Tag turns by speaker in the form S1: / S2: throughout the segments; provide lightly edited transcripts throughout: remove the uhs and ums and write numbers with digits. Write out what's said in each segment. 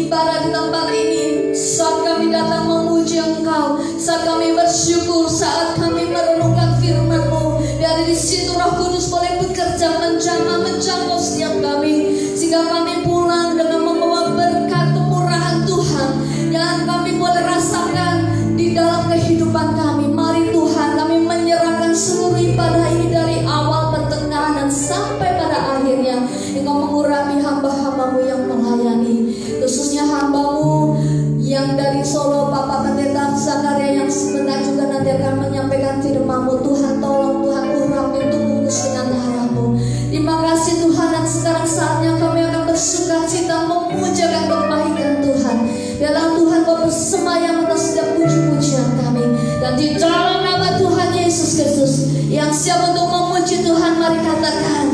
S1: ibadah di tempat ini, saat kami datang memuji Engkau, saat kami bersyukur, saat kami merenungkan firman-Mu. Dan di situ Roh Kudus boleh bekerja menjangkau setiap kami, sehingga kami pulang dengan membawa berkat kemurahan Tuhan yang kami boleh rasakan di dalam kehidupan kami. Mari Tuhan, kami menyerahkan seluruh ibadah ini dari awal, pertengahan, dan sampai pada akhirnya. Engkau mengurapi hamba-hamba-Mu yang melayani, khususnya hamba-Mu yang dari Solo, Bapak Pendeta Zakaria, yang sebentar juga nanti akan menyampaikan firman-Mu. Tuhan, tolong Tuhan urapi untuk bungkus dengan darah-Mu. Terima kasih Tuhan, dan sekarang saatnya kami akan bersukacita memujakan kebaikan Tuhan. Biarlah Tuhan Kau bersemayam atas setiap puji-pujian kami, dan di dalam nama Tuhan Yesus Kristus yang siap untuk memuji Tuhan, mari katakan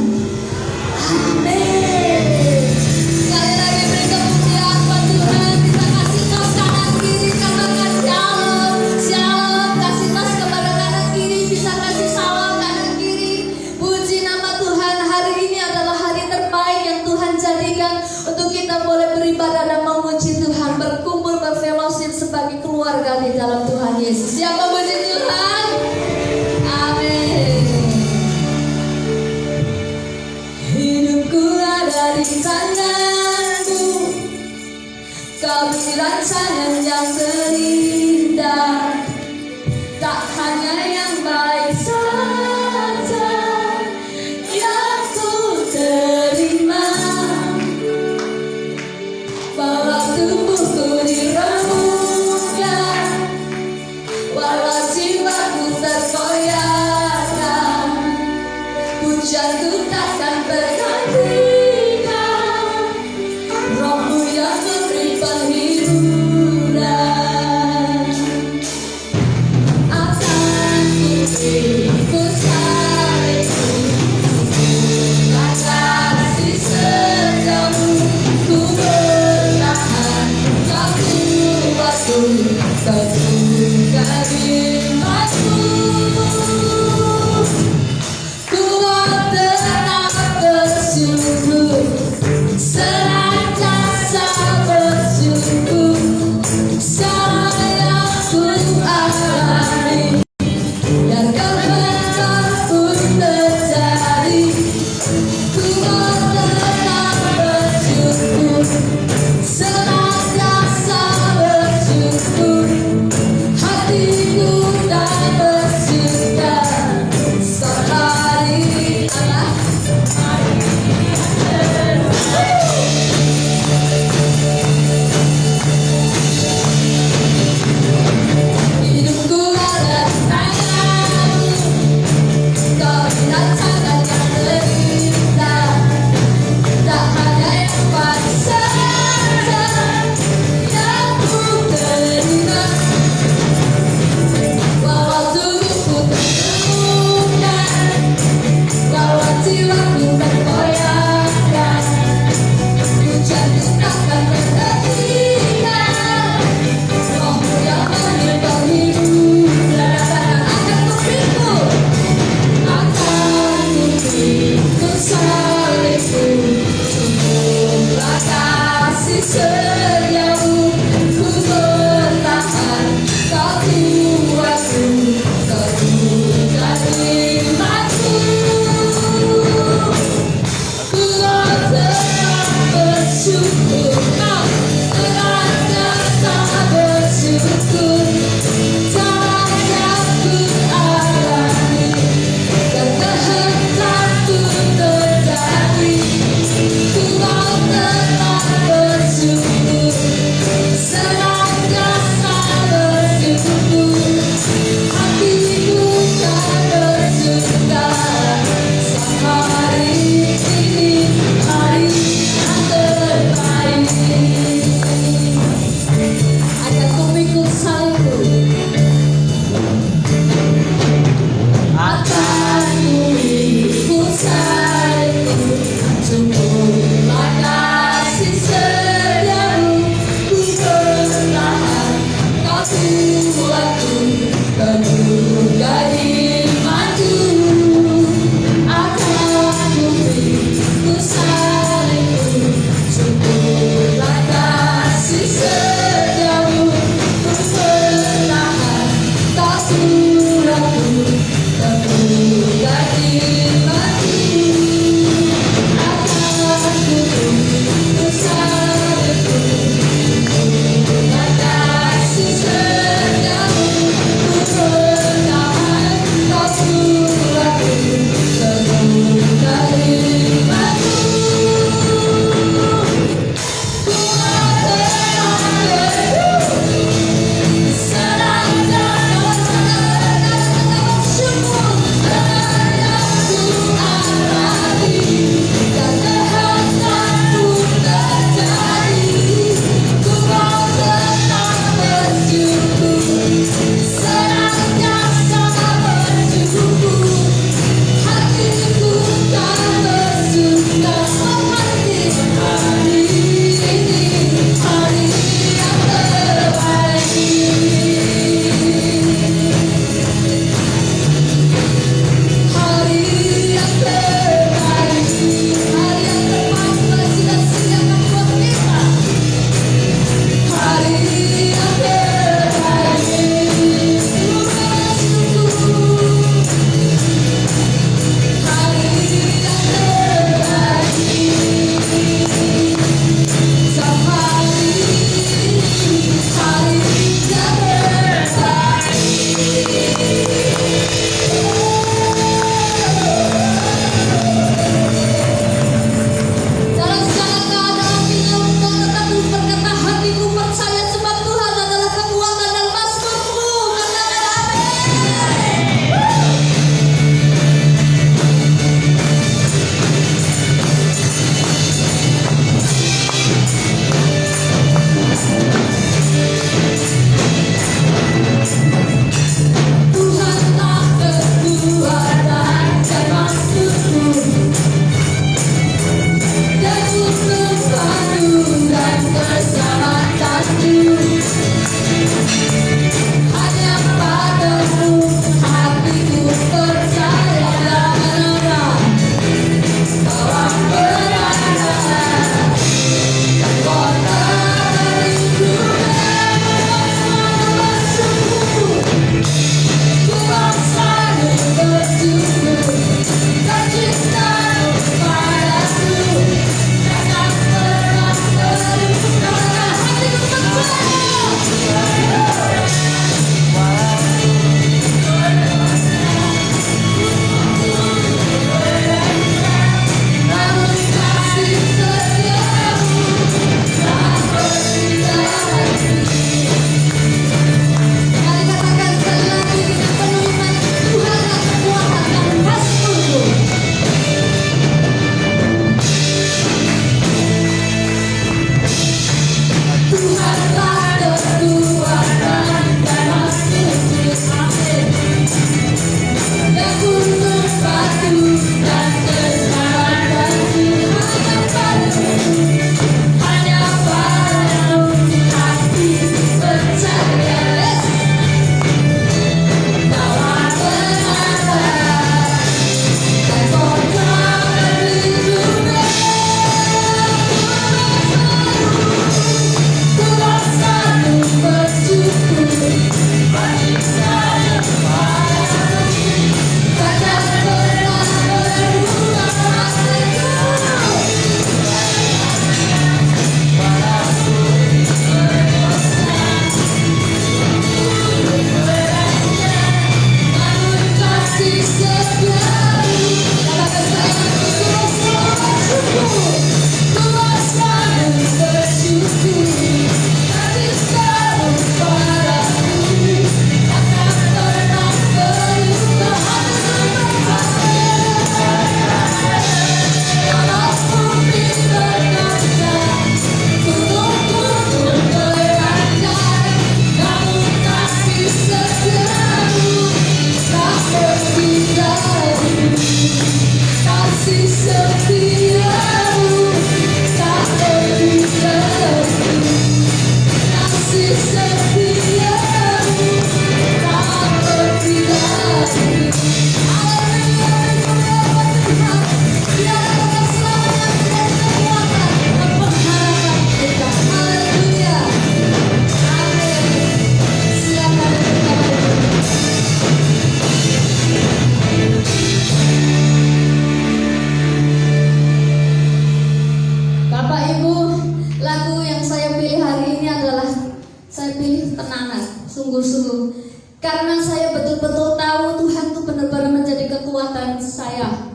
S1: amin. Sekali lagi beri kemuliaan buat Tuhan. Kita kasih tos kanan kiri, katakan shalom, shalom. Kasih tos kepada kanan kiri, bisa kasih salam kanan kiri. Puji nama Tuhan. Hari ini adalah hari terbaik yang Tuhan jadikan untuk kita boleh beribadah dan memuji Tuhan, berkumpul berfellowship sebagai keluarga di dalam Tuhan Yesus. Siapa memuji Tuhan? Amin. Hidupku ada di tangan-Mu, Kau beri rancangan yang terindah, tak hanya yang baik saja yang ku terima. Walau tubuhku diremukkan, walau jiwaku terkoyakkan, pujianku takkan bergantikan. Roh-Mu yang memberi penghiburan, akan ku ikut salibmu, kasih setiamu, ku bertahan, Kau kuatku, teguhkan imanku. Ku tetap bersyukur, senantiasa bersyukur. tenanan, sungguh-sungguh. Karena saya betul-betul tahu Tuhan itu benar-benar menjadi kekuatan saya.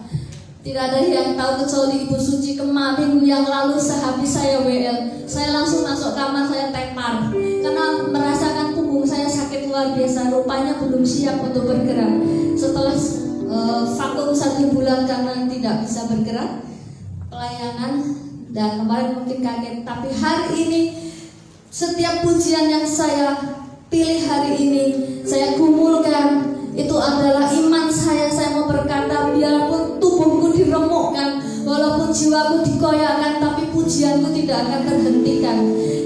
S1: Tidak ada yang tahu kecuali Ibu Suci. Minggu yang lalu sehabis saya WL, saya langsung masuk kamar, saya tepar karena merasakan punggung saya sakit luar biasa. Rupanya belum siap untuk bergerak. Setelah vakum 1 bulan karena tidak bisa bergerak pelayanan, dan kemarin mungkin kaget. Tapi hari ini setiap pujian yang saya pilih hari ini, saya gumulkan, itu adalah iman saya. Saya mau berkata, biarpun tubuhku diremukkan, walaupun jiwaku dikoyakkan, tapi pujianku tidak akan terhentikan.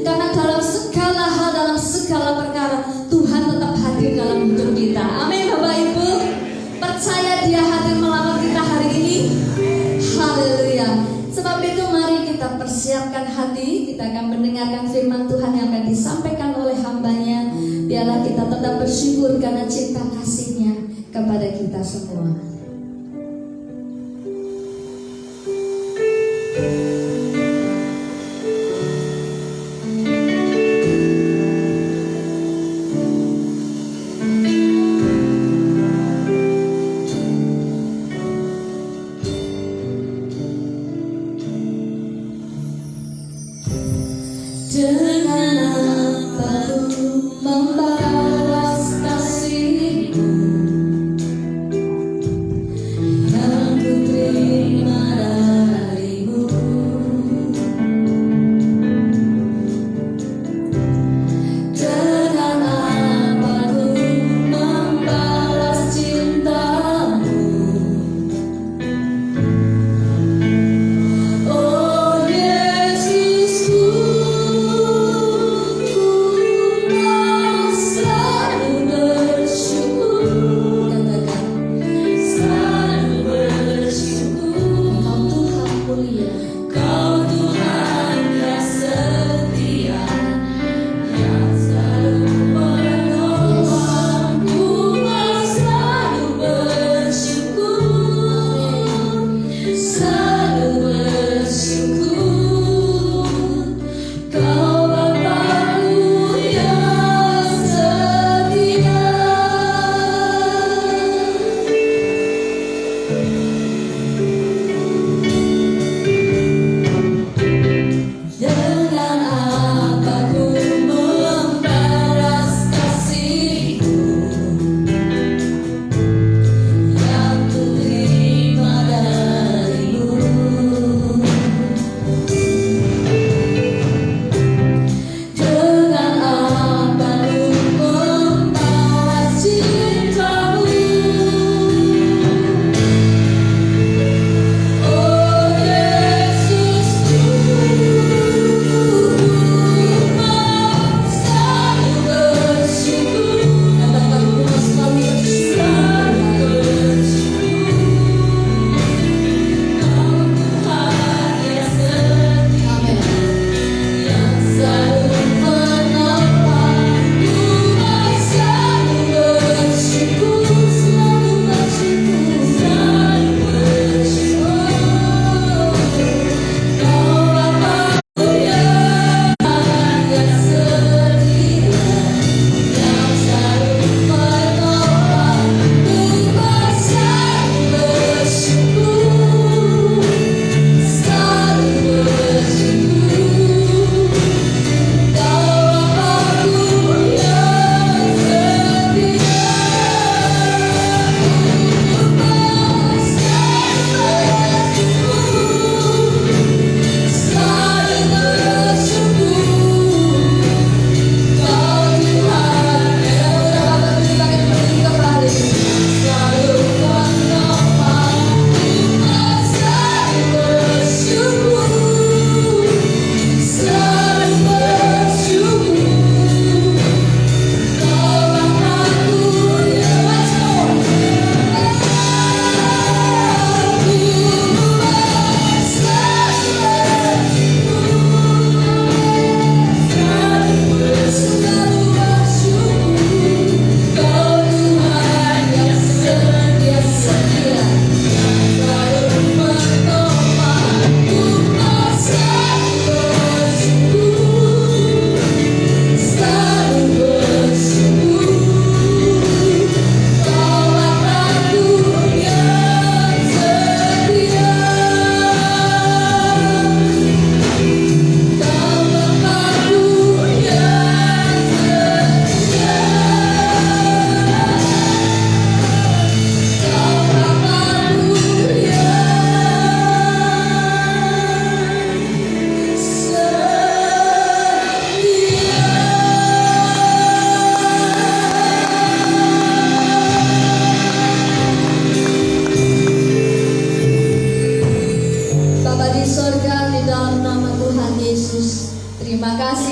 S1: Karena dalam segala hal, dalam segala perkara, Tuhan tetap hadir dalam hidup kita. Amin Bapak Ibu. Percaya Dia hadir melamar kita hari ini. Haleluya. Sebab itu mari kita persiapkan hati. Kita akan mendengarkan firman Tuhan yang akan disampaikan oleh hambanya. Biarlah kita tetap bersyukur karena cinta kasih-Nya kepada kita semua.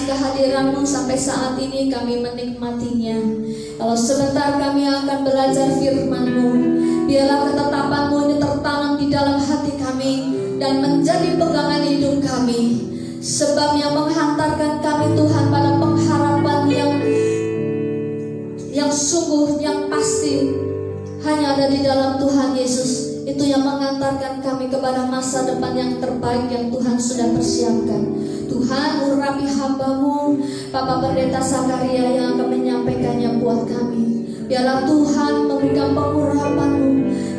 S1: kasih kehadiran-Mu sampai saat ini kami menikmatinya. Kalau sebentar kami akan belajar firman-Mu, biarlah ketetapan-Mu ini tertanam di dalam hati kami dan menjadi pegangan hidup kami. Sebab yang menghantarkan kami Tuhan pada pengharapan yang sungguh, yang pasti hanya ada di dalam Tuhan Yesus. Itu yang mengantarkan kami kepada masa depan yang terbaik yang Tuhan sudah persiapkan. Tuhan, urapi hamba-Mu Bapak Pendeta Zakaria yang akan menyampaikannya buat kami. Biarlah Tuhan memberikan pengurapan-Mu,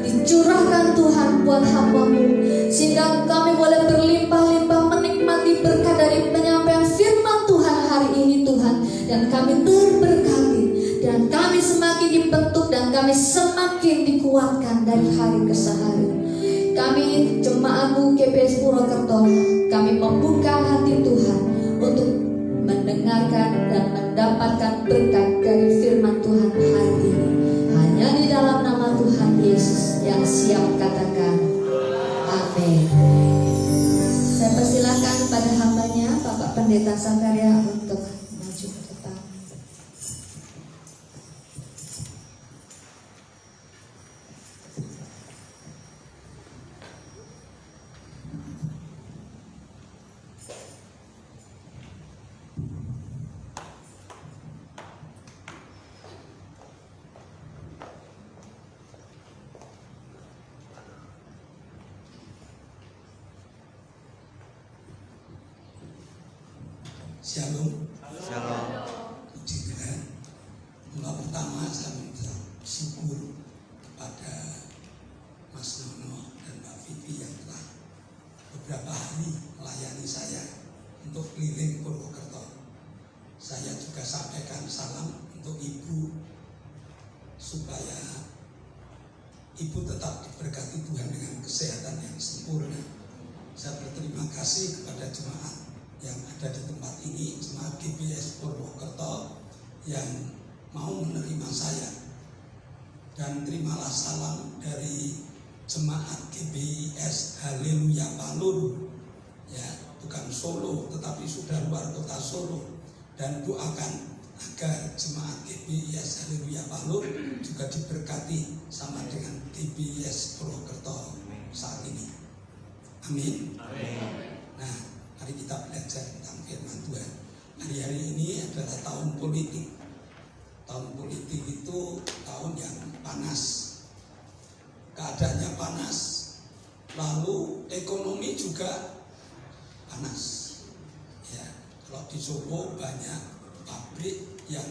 S1: dicurahkan Tuhan buat hamba-Mu, sehingga kami boleh berlimpah-limpah menikmati berkat dari penyampaian firman Tuhan hari ini Tuhan. Dan kami terberkati, dan kami semakin dibentuk, dan kami semakin dikuatkan dari hari ke hari. Kami jemaat-Mu GPS Purwokerto, kami membuka hati Tuhan untuk mendengarkan dan mendapatkan berkat dari firman Tuhan hari ini. Hanya di dalam nama Tuhan Yesus yang siap katakan amin. Saya persilakan pada hambanya Bapak Pendeta Zakaria untuk maju ke depan.
S2: Shalom.
S3: Shalom.
S2: Puji Tuhan. Mula pertama saya minta syukur pada Mas Nono dan Mbak Vivi yang telah beberapa hari melayani saya untuk keliling Purwokerto. Saya juga sampaikan salam untuk Ibu supaya Ibu tetap diberkati Tuhan dengan kesehatan yang sempurna. Saya berterima kasih kepada jemaat yang ada di tempat ini, jemaat GPS Purwokerto yang mau menerima saya. Dan terimalah salam dari jemaat GPS Haleluya Palur, ya, bukan Solo tetapi sudah luar kota Solo. Dan doakan agar jemaat GPS Haleluya Palur juga diberkati sama dengan GPS Purwokerto saat ini. Amin. Nah, mari kita belajar tentang firman Tuhan. Hari-hari ini adalah tahun politik. Tahun politik itu tahun yang panas. Keadaannya panas. Lalu ekonomi juga panas. Ya, kalau di Solo banyak pabrik yang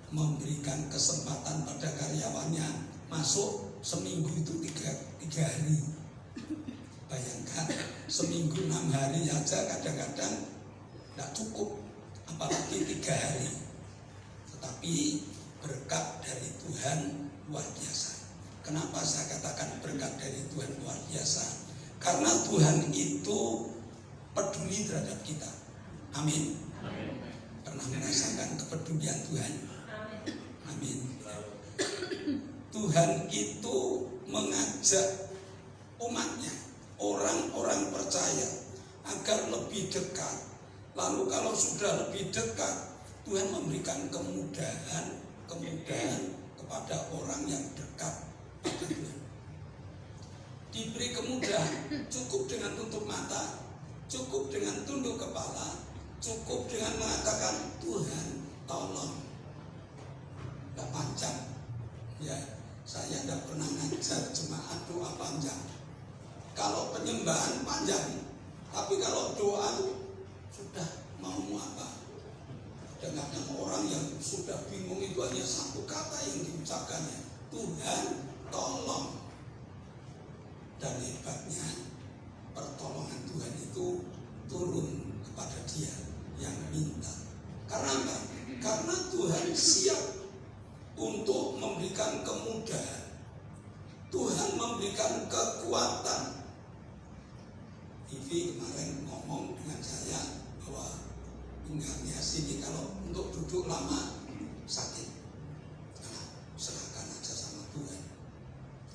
S2: memberikan kesempatan pada karyawannya masuk seminggu itu tiga hari. Bayangkan seminggu 6 hari aja kadang-kadang tidak cukup, apalagi 3 hari. Tetapi berkat dari Tuhan luar biasa. Kenapa saya katakan berkat dari Tuhan luar biasa? Karena Tuhan itu peduli terhadap kita. Amin. Pernah merasakan kepedulian Tuhan? Amin. Tuhan itu mengajak umatnya, orang-orang percaya agar lebih dekat. Lalu kalau sudah lebih dekat, Tuhan memberikan kemudahan kepada orang yang dekat pada Tuhan. Diberi kemudahan, cukup dengan tutup mata, cukup dengan tunduk kepala, cukup dengan mengatakan Tuhan tolong. Tidak panjang, ya. Saya tidak pernah ngajar jemaat doa panjang. Kalau penyembahan panjang, tapi kalau doa sudah mau apa? Kadang-kadang orang yang sudah bingung itu hanya satu kata yang diucapkannya, Tuhan tolong. Dan hebatnya pertolongan Tuhan itu turun kepada dia yang minta. Karena apa? Karena Tuhan siap untuk memberikan kemudahan. Tuhan memberikan kekuatan. Vivi kemarin ngomong dengan saya bahwa pinggangnya sini kalau untuk duduk lama sakit. Nah, serahkan aja sama Tuhan.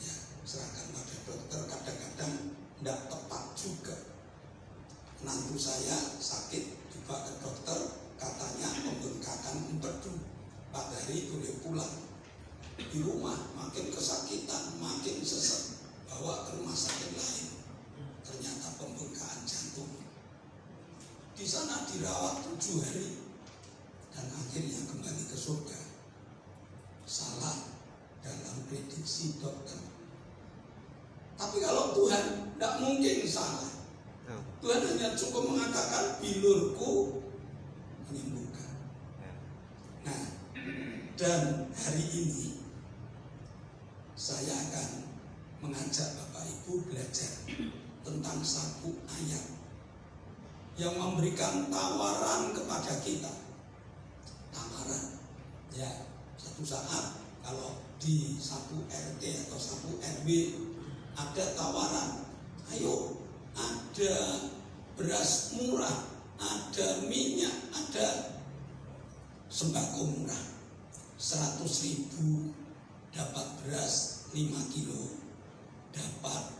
S2: Ya, serahkan pada dokter. Kadang-kadang tidak tepat juga. Menantu saya sakit, dibawa ke dokter, hari boleh pulang. Di rumah makin kesakitan, makin sesek, bawa ke rumah sakit lain. Ternyata pembengkakan jantung. Di sana dirawat 7 hari dan akhirnya kembali ke surga. Salah dalam prediksi dokter. Tapi kalau Tuhan tidak mungkin salah. Tuhan hanya cukup mengatakan bilurku menyembuhkan. Nah, dan hari ini saya akan mengajak Bapak Ibu belajar tentang satu ayat yang memberikan tawaran kepada kita. Tawaran, ya, satu saat kalau di satu RT atau satu RW ada tawaran, ayo ada beras murah, ada minyak, ada sembako murah, 100.000 dapat beras 5 kilo, dapat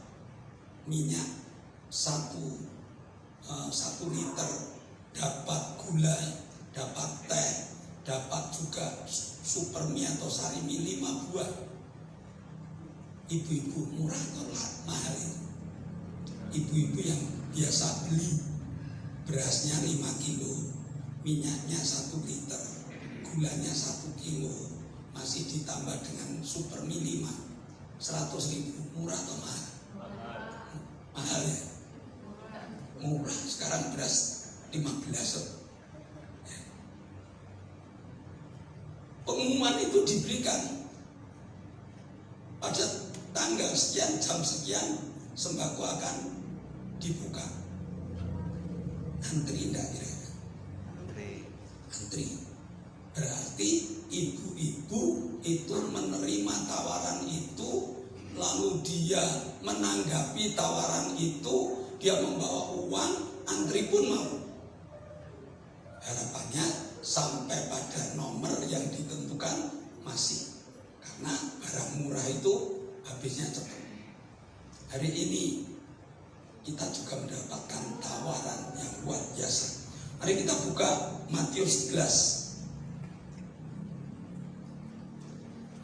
S2: minyak 1 liter, dapat gula, dapat teh, dapat juga supermi atau sarimi 5 buah. Ibu-ibu murah atau mahal itu? Ibu-ibu yang biasa beli berasnya 5 kilo, minyaknya 1 liter, gulanya 1 kilo, masih ditambah dengan supermi 5, 100.000, murah atau mahal? Mahal ya? Murah. Sekarang beras 15. Pengumuman itu diberikan pada tanggal sekian, jam sekian, sembako akan dibuka. Antri enggak kira-kira? Antri. Berarti ibu-ibu itu menerima tawaran itu, lalu dia menanggapi tawaran itu, dia membawa uang, antri pun mau. Harapannya sampai pada nomor yang ditentukan masih, karena barang murah itu habisnya cepat. Hari ini kita juga mendapatkan tawaran yang luar biasa. Mari kita buka Matius 11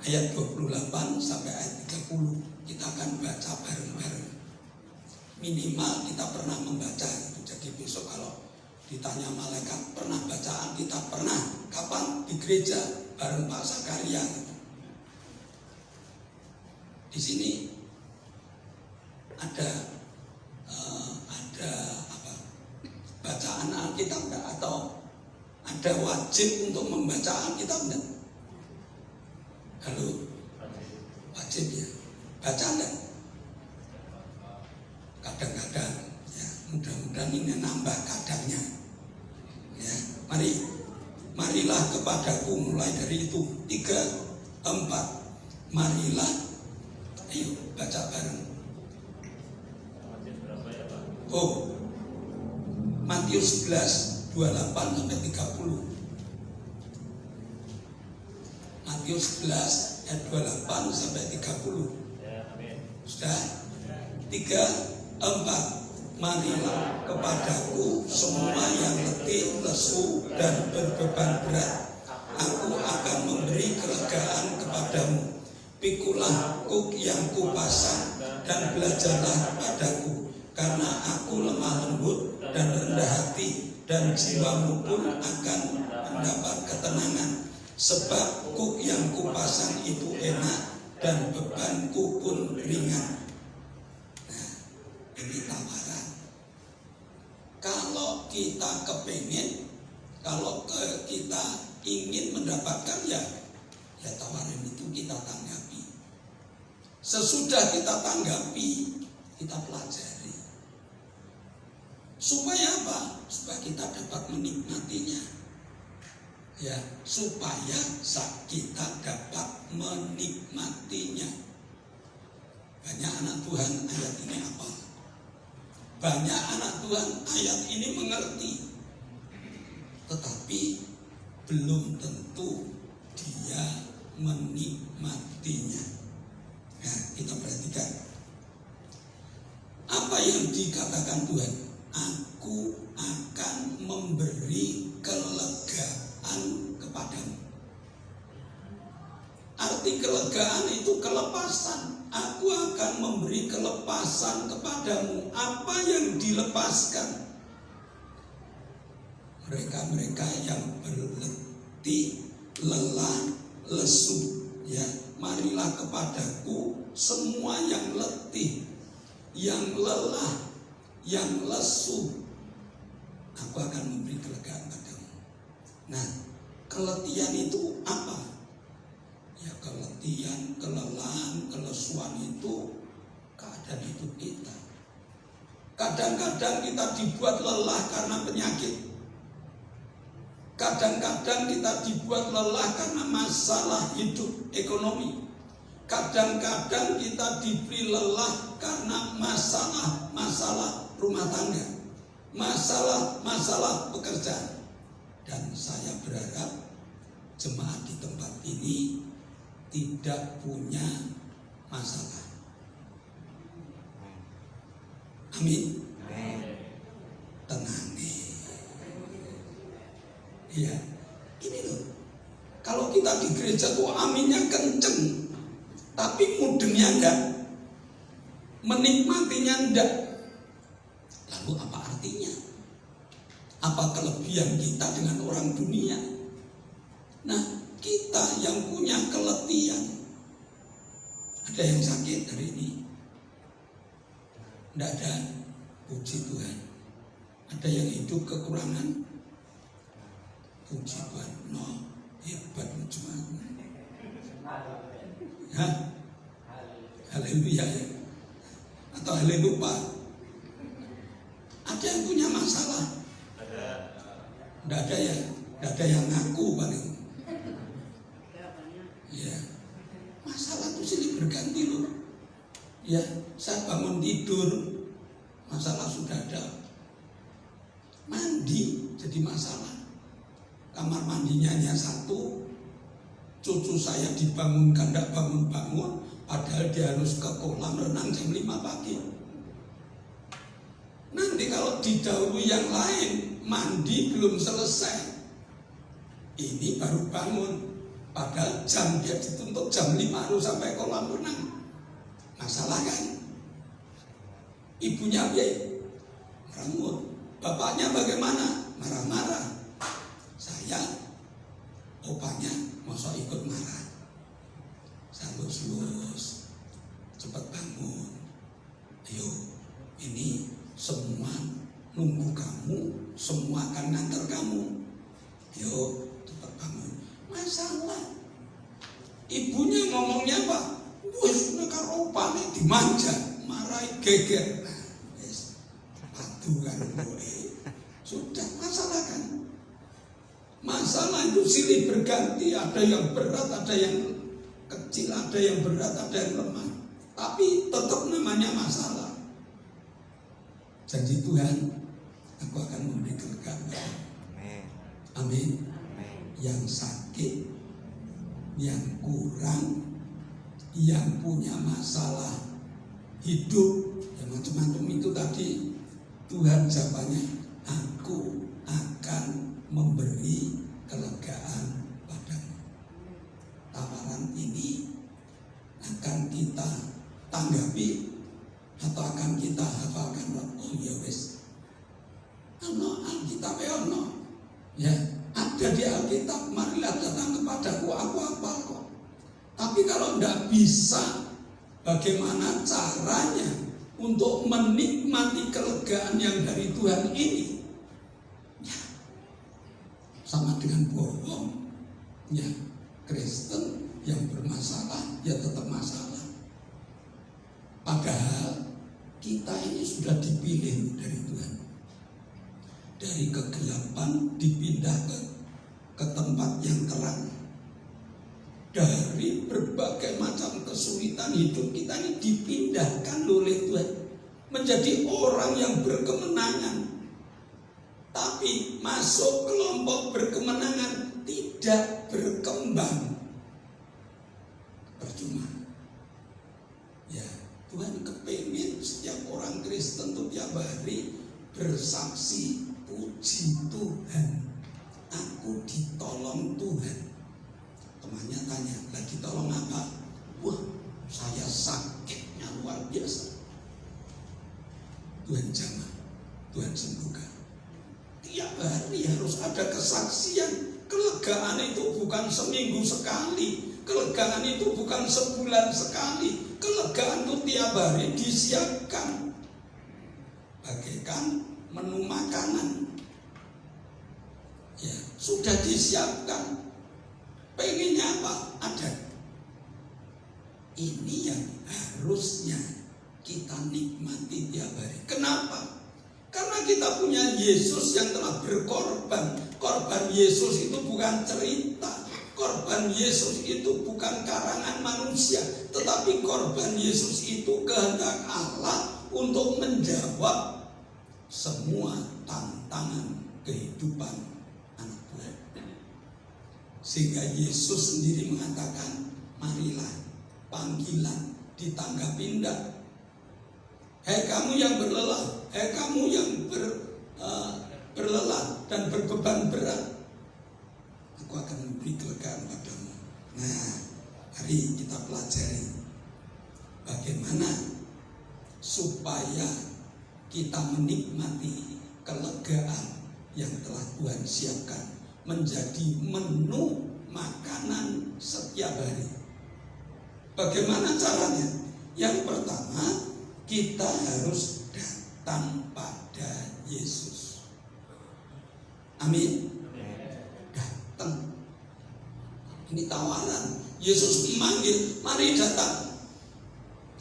S2: ayat 28 sampai ayat 30. Kita akan baca bareng-bareng. Minimal kita pernah membaca itu. Jadi besok kalau ditanya malaikat pernah bacaan, kita pernah. Kapan? Di gereja bareng Pak Zakaria. Di sini ada apa? Bacaan Alkitab enggak? Atau ada wajib untuk membaca Alkitab enggak? Halo? Wajib ya? Baca enggak? Kadang-kadang ya, mudah-mudahan ini nambah kadangnya. Ya, marilah kepadaku, mulai dari itu 3, 4. Marilah, ayo baca bareng. Oh, Matius 11 28 sampai 30. Matius 11 ayat 28 sampai 30. Sudah? 3, 4. Marilah kepadaku semua yang letih, lesu, dan berbeban berat. Aku akan memberi kelegaan kepadamu. Pikulah kuk yang kupasang dan belajarlah padaku, karena aku lemah lembut dan rendah hati, dan jiwamu pun akan mendapat ketenangan. Sebab kuk yang kupasang itu enak dan bebanku pun ringan. Nah, ini tawaran. Kalau kita kepingin, kalau kita ingin mendapatkan ya tawaran itu kita tanggapi. Sesudah kita tanggapi, kita pelajari. Supaya apa? Supaya kita dapat menikmatinya. Ya, supaya kita dapat menikmatinya. Banyak anak Tuhan ayat ini apa? Banyak anak Tuhan ayat ini mengerti, tetapi belum tentu dia menikmatinya. Nah, kita perhatikan apa yang dikatakan Tuhan. Aku akan memberi kelegaan kepadamu. kelegaan itu kelepasan. Aku akan memberi kelepasan kepadamu. Apa yang dilepaskan? Mereka-mereka yang berletih, lelah, lesu, ya, marilah kepadaku semua yang letih, yang lelah, yang lesu. Aku akan memberi kelegaan padamu. Nah, keletihan itu apa? Ya, keletihan, kelelahan, kelesuan itu keadaan hidup kita. Kadang-kadang kita dibuat lelah karena penyakit. Kadang-kadang kita dibuat lelah karena masalah hidup ekonomi. Kadang-kadang kita diberi lelah karena masalah rumah tangga, masalah pekerjaan. Dan saya berharap jemaat di tempat ini tidak punya masalah. Amin. Tenang nih. Ya, ini loh. Kalau kita di gereja tuh aminnya kenceng, tapi mudengnya enggak, menikmatinya enggak. Lalu apa artinya? Apa kelebihan kita dengan orang dunia? Nah, kita yang punya keletihan, ada yang sakit hari ini, enggak ada, puji Tuhan. Ada yang hidup kekurangan, puji Tuhan, no, hebat cuma. Hah? Haleluya ya. Atau haleluya. Ada yang punya masalah? Tidak ada ya. Tidak ada yang ngaku paling. Ya. Masalah itu silih berganti loh. Ya, saya bangun tidur, masalah sudah ada. Mandi jadi masalah. Kamar mandinya hanya satu. Cucu saya dibangunkan, tidak bangun-bangun, padahal dia harus ke kolam renang jam 5 pagi. Nanti kalau didahului yang lain, mandi belum selesai, ini baru bangun, padahal jam dia dituntut jam 5 harus sampai kolam renang. Masalah kan? Ibunya biaya merengut, bapaknya bagaimana? Marah-marah. Saya, opanya, masa ikut marah. Saya lus-lus, cepat bangun. Ayo, ini semua nunggu kamu, semua akan ngantar kamu. Ayo, cepat bangun. Masalah. Ibunya ngomongnya apa? Wes, neka rupanya dimanja, marahi geger. Nah, yes, padu kan boleh. Sudah, masalah kan? Masalah itu silih berganti, ada yang berat, ada yang kecil, ada yang berat, ada yang lemah. Tapi tetap namanya masalah. Janji Tuhan, aku akan memberi kelegaan. Amin. Yang sakit, yang kurang, yang punya masalah hidup, yang macam-macam itu tadi, Tuhan jawabannya, aku akan memberi kelegaan padamu. Tawaran ini akan kita tanggapi atau akan kita hafalkan? Oh ya wes, ano Alkitab ono, ya ada di Alkitab. Marilah datang kepadaku, aku hafal kok. Tapi kalau tidak bisa, bagaimana caranya untuk menikmati kelegaan yang dari Tuhan ini? Sama dengan bohong, ya Kristen yang bermasalah ya tetap masalah. Padahal kita ini sudah dipilih dari Tuhan, dari kegelapan dipindah ke tempat yang terang. Dari berbagai macam kesulitan hidup kita ini dipindahkan oleh Tuhan menjadi orang yang berkemenangan. Tapi masuk kelompok berkemenangan tidak berkembang, percuma. Ya, Tuhan kepingin setiap orang Kristen itu tiap hari bersaksi, puji Tuhan, aku ditolong Tuhan. Temannya tanya, lagi tolong apa? Wah, saya sakitnya luar biasa. Tuhan jamah, Tuhan sembuhkan. Tiap hari harus ada kesaksian. Kelegaan itu bukan seminggu sekali, kelegaan itu bukan sebulan sekali. Kelegaan itu tiap hari disiapkan bagaikan menu makanan. Ya, sudah disiapkan. Pengennya apa? Ada. Ini yang harusnya kita nikmati tiap hari. Kenapa? Karena kita punya Yesus yang telah berkorban. Korban Yesus itu bukan cerita. Korban Yesus itu bukan karangan manusia, tetapi korban Yesus itu kehendak Allah untuk menjawab semua tantangan kehidupan anak Tuhan. Sehingga Yesus sendiri mengatakan, marilah, panggilan ditanggapi indah. Hai kamu yang berlelah, hai kamu yang berlelah dan berbeban berat, aku akan memberi kelegaan padamu. Nah, hari kita pelajari bagaimana supaya kita menikmati kelegaan yang telah Tuhan siapkan menjadi menu makanan setiap hari. Bagaimana caranya? Yang pertama, kita harus datang pada Yesus. Amin. Datang. Ini tawaran. Yesus memanggil, mari datang.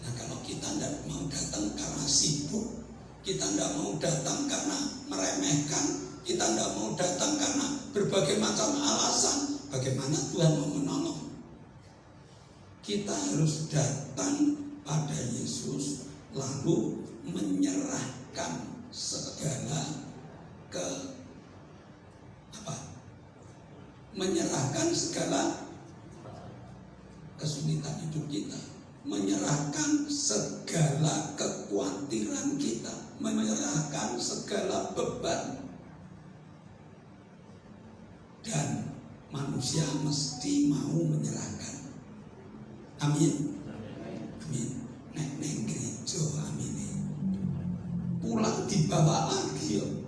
S2: Nah, kalau kita tidak mau datang karena sibuk, kita tidak mau datang karena meremehkan, kita tidak mau datang karena berbagai macam alasan, bagaimana Tuhan mau menolong? Kita harus datang pada Yesus, lalu menyerahkan segala menyerahkan segala kesulitan hidup kita, menyerahkan segala kekhawatiran kita, menyerahkan segala beban. Dan manusia mesti mau menyerahkan. Amin. Amin. Neng gereja, amin. Pulang dibawa lagi.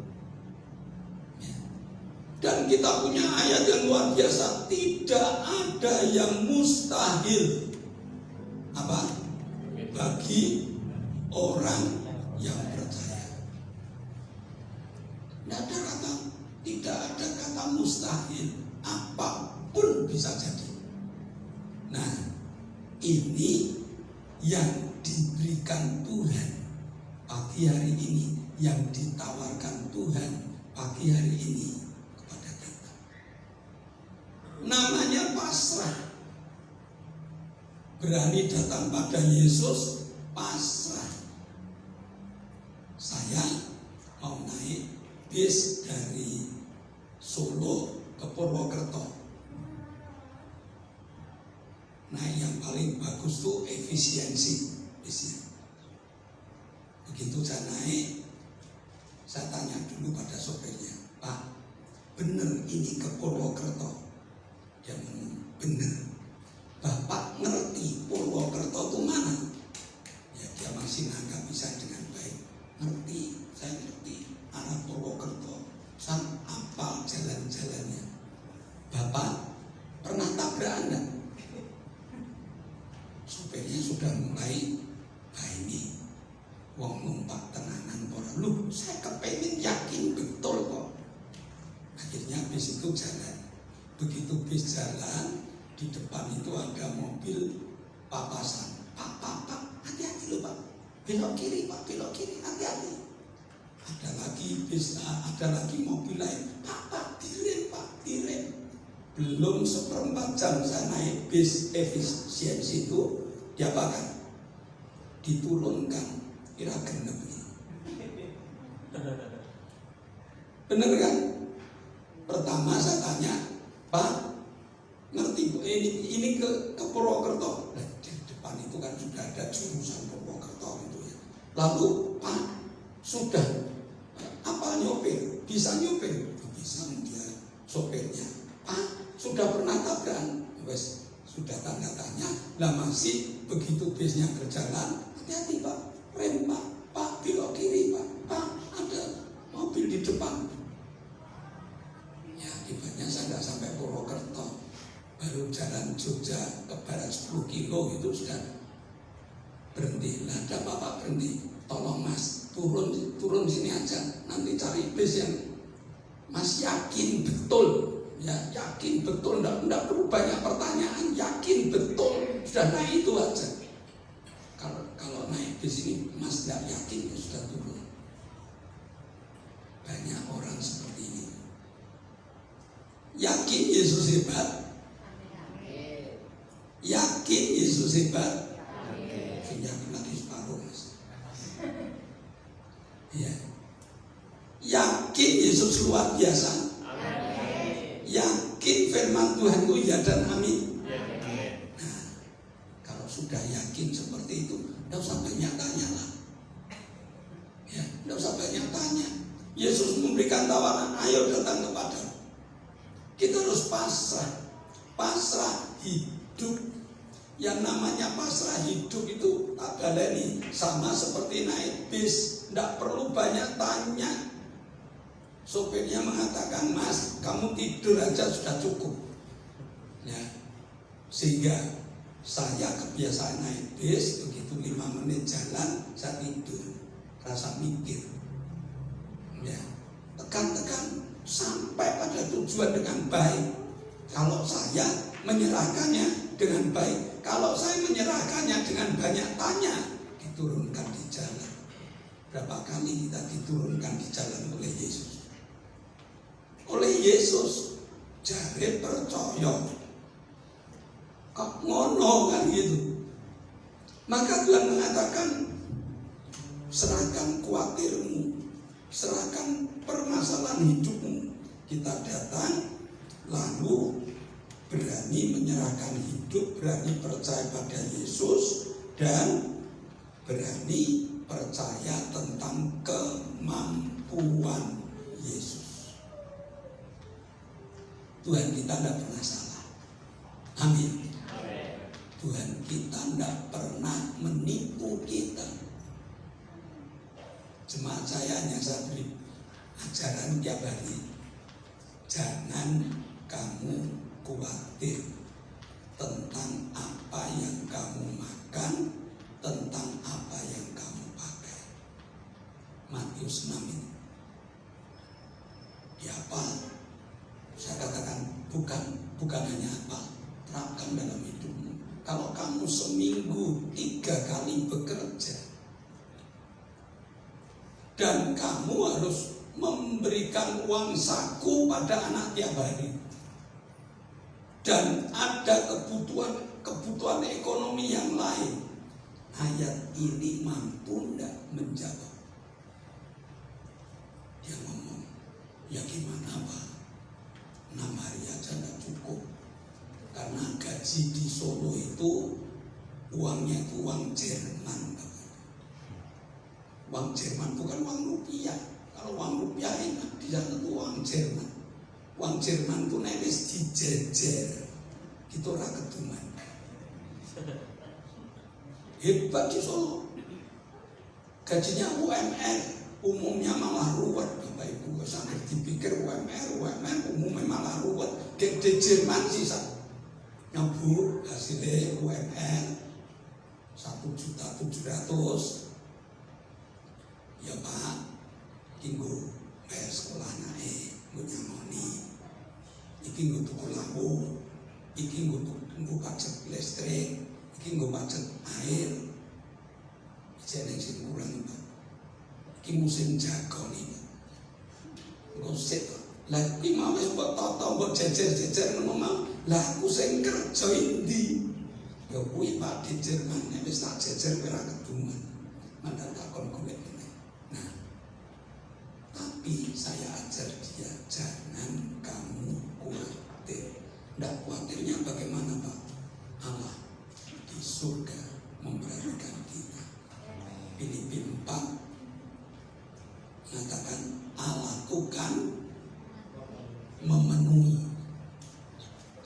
S2: Dan kita punya ayat yang luar biasa. Tidak ada yang mustahil apa? Bagi orang yang percaya. Tidak ada kata mustahil. Apapun bisa jadi. Nah, ini yang diberikan Tuhan pagi hari ini, yang ditawarkan Tuhan pagi hari ini kepada kita. Namanya pasrah. Berani datang pada Yesus, pasrah. Saya mau naik bis dari Solo ke Purwokerto. Nah, yang paling bagus tuh efisiensi bisnya. Begitu saya naik, saya tanya dulu pada sopirnya, Pak, bener ini ke Purwokerto? Dia ngomong, bener. Bapak ngerti Purwokerto itu mana? Ya, dia masih menanggapi saya dengan baik. Ngerti, saya ngerti arah Purwokerto. Saya hafal jalan-jalannya. Bapak pernah tabrak enggak? Sopirnya sudah mulai, ini wong numpak tenanan pora. Loh, saya kepengen yakin betul kok. Akhirnya bis itu jalan. Begitu bis jalan, di depan itu ada mobil papasan. Pak, hati-hati loh Pak. Belok kiri Pak, belok kiri, hati-hati. Ada lagi bis, ada lagi mobil lain. Pak, direm Pak, direm. Belum seperempat jam saya naik bis efisiensi itu, diapakan? Diturunkan, kira genep ini. Bener kan? Pertama saya tanya, Pak, ngerti Bu, ini ke Purwokerto. Nah, di depan itu kan sudah ada jurusan Purwokerto itu ya. Lalu Pak, sudah apa nyopir? Bisa nyopir? Bisa dia sopirnya. Pak, sudah pernah tabrakan? Wes Lah masih begitu bisnya berjalan, hati-hati Pak, rem Pak, belok kiri Pak, ada mobil di depan. Ya akibatnya saya nggak sampai Purwokerto, baru jalan Jogja ke barat 10 kilo itu sudah berhenti. Lah ada Bapak berhenti, tolong Mas turun sini aja, nanti cari bis yang Mas yakin betul. Ya yakin betul, enggak perlu banyak pertanyaan, yakin betul, sudah naik itu aja. Kalau naik bis ini Mas enggak yakin, ya sudah turun. Banyak orang seperti ini. Yakin Yesus hebat? Yakin Yesus hebat? Yakin lagi separuh Mas. Ya. Yakin Yesus luar biasa? Yakin firman Tuhan itu ya dan amin. Nah, kalau sudah yakin seperti itu, tidak usah banyak tanya lah. Ya, tidak usah banyak tanya. Yesus memberikan tawaran, ayo datang kepada. Kita harus pasrah hidup. Yang namanya pasrah hidup itu tak baleni, sama seperti naik bis, tidak perlu banyak tanya. Sopirnya mengatakan, Mas, kamu tidur aja sudah cukup. Ya, sehingga saya kebiasaan naik bis, begitu 5 menit jalan, saya tidur, rasa mikir. Ya, tekan-tekan sampai pada tujuan dengan baik. Kalau saya menyerahkannya dengan baik, kalau saya menyerahkannya dengan banyak tanya, diturunkan di jalan. Berapa kali kita diturunkan di jalan oleh Yesus? Oleh Yesus, jare percaya kok ngono kan gitu. Maka Tuhan mengatakan, serahkan khawatirmu, serahkan permasalahan hidupmu. Kita datang lalu berani menyerahkan hidup, berani percaya pada Yesus, dan berani percaya tentang kemampuan Yesus. Tuhan kita tidak pernah salah. Amin. Tuhan kita tidak pernah menipu kita. Jemaat saya hanya saya beri ajaran tiap hari. Jangan kamu khawatir tentang apa yang kamu makan, tentang apa yang kamu pakai. Matius 6 ini. Dihafal. Saya katakan bukan hanya apa, terapkan dalam hidupmu. Kalau kamu seminggu 3 kali bekerja dan kamu harus memberikan uang saku pada anak tiap hari, dan ada kebutuhan ekonomi yang lain, ayat ini mampu tidak menjawab. Dia ngomong, ya gimana Pak? 6 hari aja tidak cukup. Karena gaji di Solo itu uangnya itu uang Jerman. Uang Jerman bukan uang rupiah. Kalau uang rupiah enak, di sana itu uang Jerman. Uang Jerman itu newis dijejer. Gitu ora keduman. Hebat di Solo. Gajinya UMR, umumnya malah ruwet. Bapak Ibu sampai dipikir UMR umumnya malah ruwet. Di Jerman sisa nyobu hasilnya UMR 1.700.000. Ya Pak, kinggo bayar sekolah anake, nggo nyamoni. Iki nggo tuku lampu, iki nggo pajak listrik, iki nggo pajak air. Jeneng sing kurang Pak. Iki musim jagon iki. Engko sik lah iki mau wis mbok tata mbok jejer-jejer ngono mau. Lah aku sing kerja endi? Ya kuwi Pak di Jerman nek wis tak jejer ora keduman. Mandang takon golek meneh. Nah, tapi saya ajar dia jangan kamu khawatir. Ndak khawatirnya bagaimana Pak? Allah di surga memperhatikan kita. Filipi 4 mengatakan Allahku kan memenuhi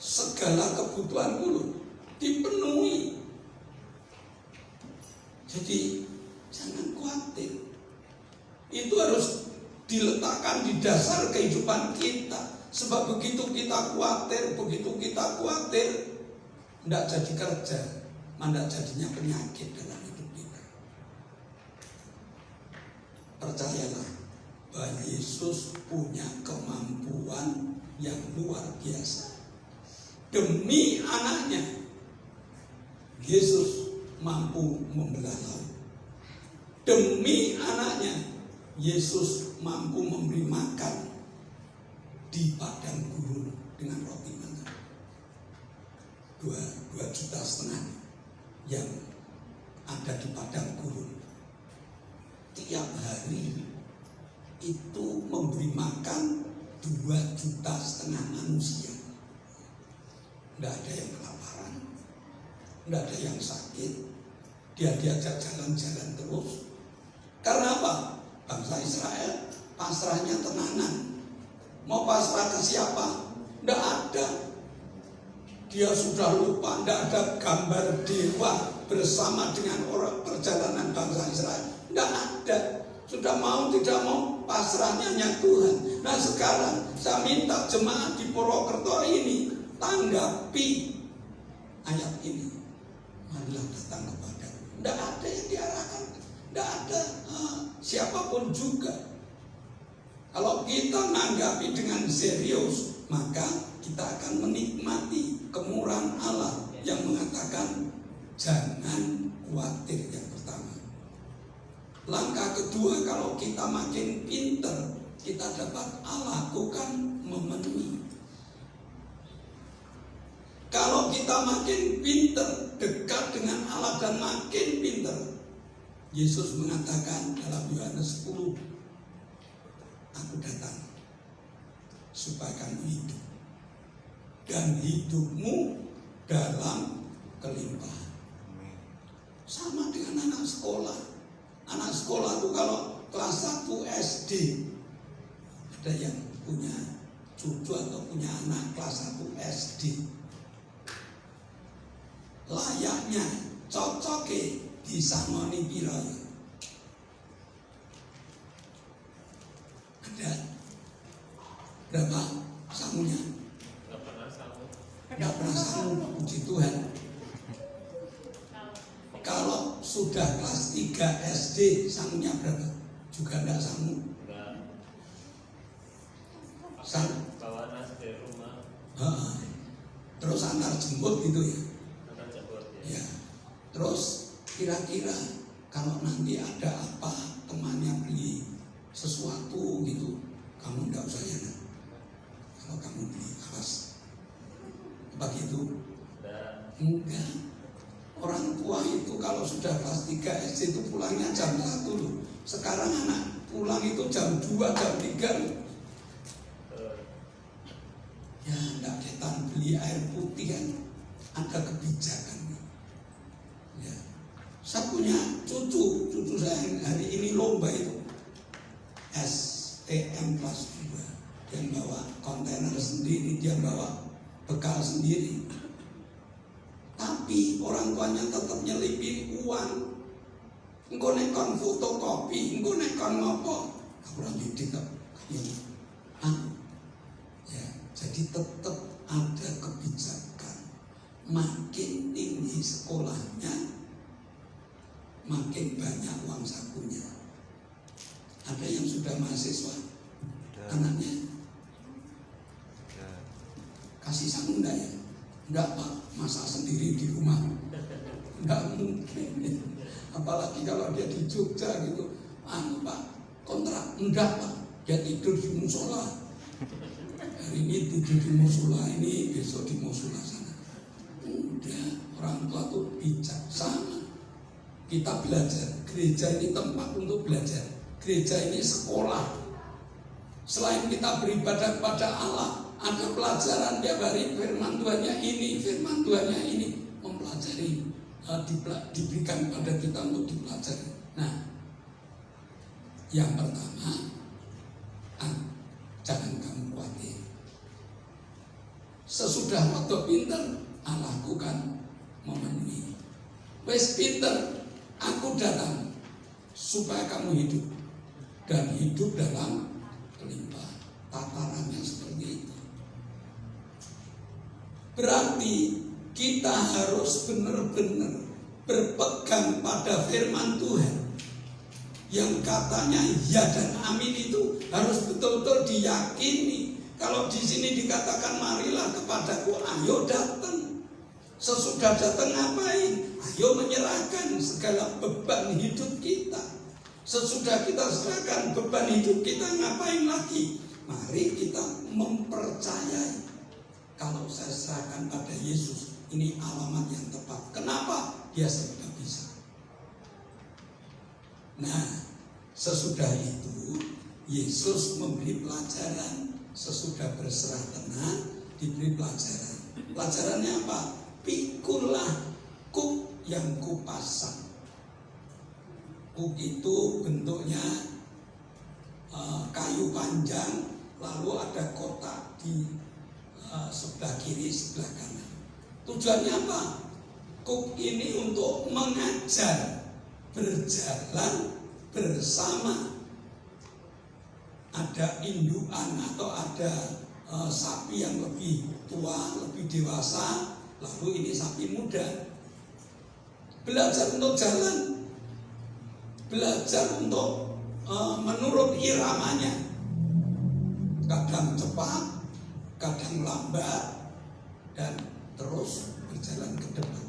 S2: segala kebutuhanku, dipenuhi Jadi jangan khawatir. Itu harus diletakkan di dasar kehidupan kita. Sebab begitu kita khawatir, tidak jadi kerja, malah jadinya penyakit dalam hidup kita. Percayalah bahwa Yesus punya kemampuan yang luar biasa. Demi anaknya, Yesus mampu membelah laut. Demi anaknya, Yesus mampu memberi makan di padang gurun dengan roti mana. 2,5 juta yang ada di padang gurun. Tiap hari itu memberi makan 2,5 juta manusia. Tidak ada yang kelaparan, tidak ada yang sakit. Dia diajak jalan-jalan terus. Karena apa? Bangsa Israel pasrahnya tenanan. Mau pasrah ke siapa? Tidak ada. Dia sudah lupa, tidak ada gambar dewa bersama dengan orang perjalanan bangsa Israel. Tidak ada. Sudah mau tidak mau pasrahnya hanya Tuhan. Nah sekarang saya minta jemaat di Purwokerto ini tanggapi ayat ini. Marilah datang kepada. Tidak ada yang diarahkan. Tidak ada siapapun juga. Kalau kita menanggapi dengan serius, maka kita akan menikmati kemurahan Allah yang mengatakan jangan khawatir yang pertama. Langkah kedua, kalau kita makin pinter, kita dapat Allah lakukan memenuhi. Kalau kita makin pinter, dekat dengan Allah dan makin pinter, Yesus mengatakan dalam Yohanes 10, aku datang supaya kamu hidup dan hidupmu dalam kelimpahan. Sama dengan anak sekolah. Anak sekolah itu kalau kelas 1 SD, ada yang punya cucu atau punya anak kelas 1 SD, layaknya cocoknya disangoni piro. Ada berapa sangunya? Tidak pernah sangu, puji Tuhan. Kalau sudah kelas 3 SD sangunya berapa? Juga tidak sangu.
S3: Bawa nasi dari rumah.
S2: Terus antar jemput gitu ya.
S3: Antar jemput
S2: ya. Terus kira-kira kalau nanti ada apa, temannya beli sesuatu gitu, kamu tidak usah ya. Kalau kamu beli alas apa gitu? Enggak. Orang tua itu kalau sudah kelas 3 SD itu pulangnya jam 1 loh. Sekarang anak pulang itu jam 2, jam 3 loh. Ya enggak ketan beli air putih kan. Ada kebijakan. Ya. Saya punya cucu saya hari ini lomba itu STM kelas 2. Dia bawa kontainer sendiri, dia bawa bekal sendiri. Tapi orang tuanya tetap nyelipin uang. Engkau nekon fotokopi, engkau nekon ngopo. Kurang didik tak? Ya, jadi tetap ada kebijakan. Makin tinggi sekolahnya, makin banyak uang sakunya. Ada yang sudah mahasiswa, anaknya kasih saku enggak ya? Enggak Pak, masak sendiri di rumah. Enggak mungkin. Apalagi kalau dia di Jogja gitu. Pak, kontrak. Enggak Pak, dia tidur di musola. Hari ini tidur di musola ini, besok di musola sana. Udah, orang tua tuh bijaksana. Kita belajar. Gereja ini tempat untuk belajar. Gereja ini sekolah. Selain kita beribadah kepada Allah, ada pelajaran tiap hari, firman Tuhannya ini, firman Tuhannya ini, mempelajari, diberikan pada kita untuk dipelajari. Nah, yang pertama, jangan kamu khawatir. Sesudah waktu pinter, Allah lakukan memenuhi. Wes pinter, Aku datang supaya kamu hidup, dan hidup dalam kelimpahan. Tatarannya seperti itu. Berarti kita harus benar-benar berpegang pada firman Tuhan yang katanya ya dan amin, itu harus betul-betul diyakini. Kalau di sini dikatakan marilah kepadaku, ayo datang. Sesudah datang ngapain? Ayo menyerahkan segala beban hidup kita. Sesudah kita serahkan beban hidup kita, ngapain lagi? Mari kita mempercayai. Kalau saya serahkan pada Yesus, ini alamat yang tepat. Kenapa? Dia sudah bisa. Nah, sesudah itu Yesus memberi pelajaran. Sesudah berserah tenang, diberi pelajaran. Pelajarannya apa? Pikullah kuk yang kupasang. Kuk itu bentuknya kayu panjang, lalu ada kotak di sebelah kiri, sebelah kanan. Tujuannya apa? Kuk ini untuk mengajar berjalan bersama. Ada indukan atau ada sapi yang lebih tua, lebih dewasa, lalu ini sapi muda. Belajar untuk jalan, belajar untuk menurut iramanya. Kadang cepat, kadang lambat, dan terus berjalan ke depan.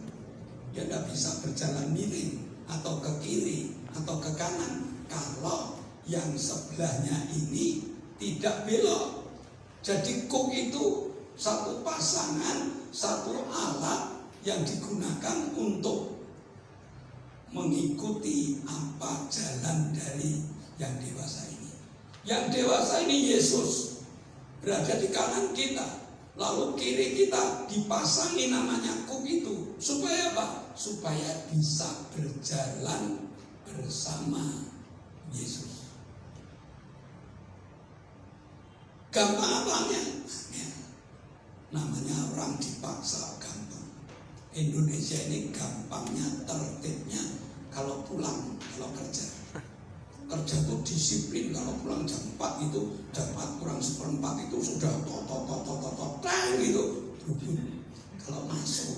S2: Dia tidak bisa berjalan miring atau ke kiri atau ke kanan kalau yang sebelahnya ini tidak belok. Jadi kuk itu satu pasangan, satu alat yang digunakan untuk mengikuti apa jalan dari yang dewasa ini. Yang dewasa ini Yesus berada di kanan kita, lalu kiri kita dipasangi namanya kuk itu. Supaya apa? Supaya bisa berjalan bersama Yesus. Gampang apanya? Namanya orang dipaksa gampang. Indonesia ini gampangnya, tertibnya kalau pulang, kalau kerja. Kerja itu disiplin. Kalau pulang jam 4 itu, jam 4 kurang 1/4 itu sudah tang gitu. Kalau masuk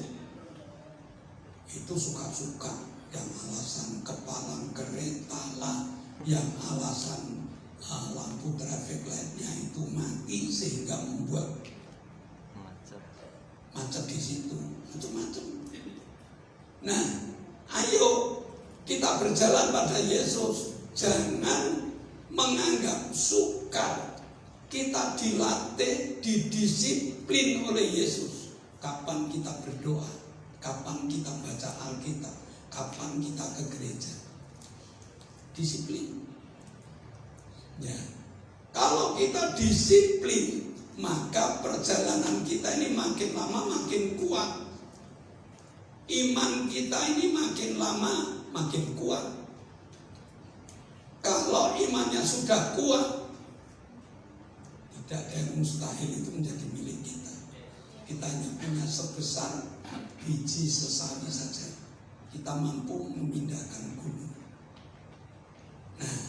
S2: itu suka-suka. Yang alasan kepalang kereta lah, yang alasan lampu traffic light-nya itu mati sehingga membuat macet di situ, macam-macam. Nah, ayo kita berjalan pada Yesus. Jangan menganggap sukar. Kita dilatih, didisiplin oleh Yesus. Kapan kita berdoa, kapan kita baca Alkitab, kapan kita ke gereja. Disiplin. Ya, kalau kita disiplin, maka perjalanan kita ini makin lama makin kuat. Iman kita ini makin lama makin kuat. Kalau imannya sudah kuat, tidak ada yang mustahil itu menjadi milik kita. Kita hanya punya sebesar biji sesami saja. Kita mampu memindahkan gunung. Nah,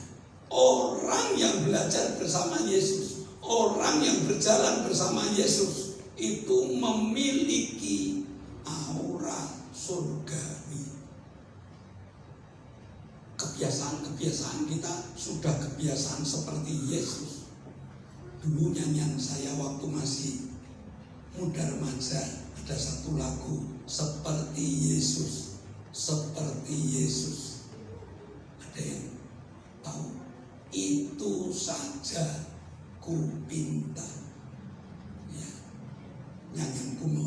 S2: orang yang belajar bersama Yesus, orang yang berjalan bersama Yesus itu memiliki aura surgawi. Kebiasaan kita sudah kebiasaan seperti Yesus. Dulu nyanyian saya waktu masih muda remaja, ada satu lagu, seperti Yesus, seperti Yesus. Ada yang tahu? Itu saja ku pinta. Ya, nyanyian kuno.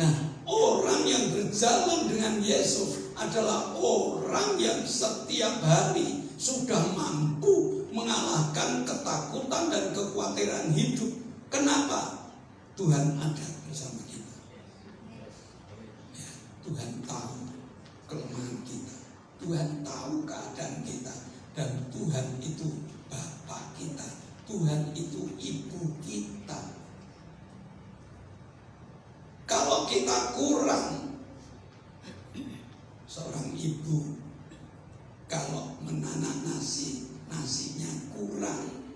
S2: Nah, orang yang berjalan dengan Yesus adalah orang yang setiap hari sudah mampu mengalahkan ketakutan dan kekhawatiran hidup. Kenapa? Tuhan ada bersama kita. Ya, Tuhan tahu kelemahan kita. Tuhan tahu keadaan kita. Dan Tuhan itu Bapa kita. Tuhan itu Ibu kita. Kalau kita kurang, seorang ibu kalau menanak nasinya kurang,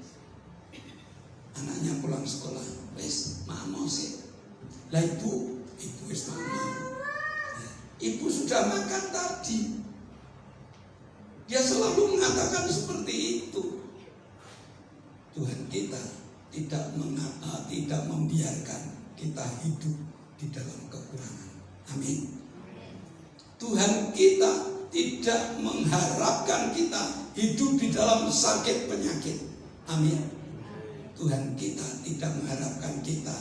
S2: anaknya pulang sekolah, wis mau sih. Lah ibu wis mau. Ibu sudah makan tadi. Dia selalu mengatakan seperti itu. Tuhan kita tidak membiarkan kita hidup di dalam kekurangan. Amin. Tuhan kita tidak mengharapkan kita hidup di dalam sakit penyakit. Amin. Tuhan kita tidak mengharapkan kita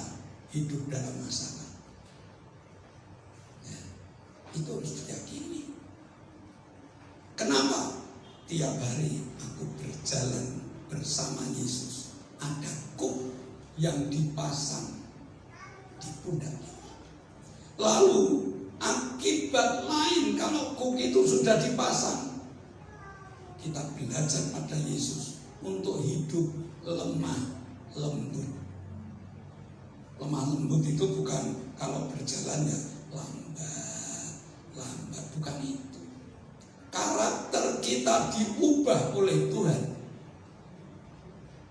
S2: hidup dalam masalah. Ya, itu harus diyakini. Kenapa? Tiap hari aku berjalan bersama Yesus. Ada kuk yang dipasang di pundak kita. Lalu akibat lain kalau kuk itu sudah dipasang, kita belajar pada Yesus untuk hidup lemah lembut. Lemah lembut itu bukan kalau berjalan ya lambat, bukan itu. Karakter kita diubah oleh Tuhan.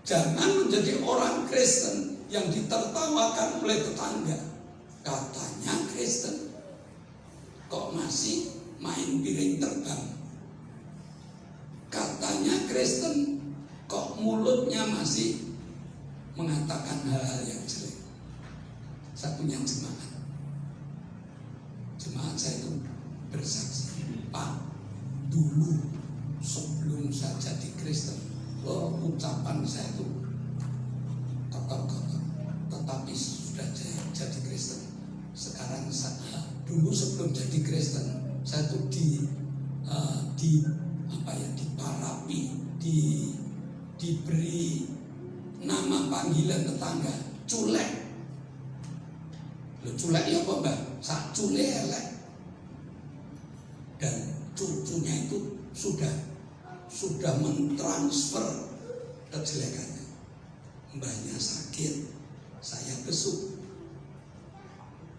S2: Jangan menjadi orang Kristen yang ditertawakan oleh tetangga. Katanya Kristen, kok masih main piring terbang? Katanya Kristen, kok mulutnya masih mengatakan hal-hal yang jelek. Saya punya jemaat saya itu bersaksi, Pak, dulu sebelum saya jadi Kristen, ucapan saya itu kotor-kotor, tetapi sudah jadi Kristen. Sekarang saya dulu sebelum jadi Kristen, saya itu diparapi, diberi nama panggilan tetangga, culek. Loh, culek ya apa mbak? Sak culek elek. Dan cucunya itu sudah mentransfer kejelekannya. Mbahnya sakit, saya besuk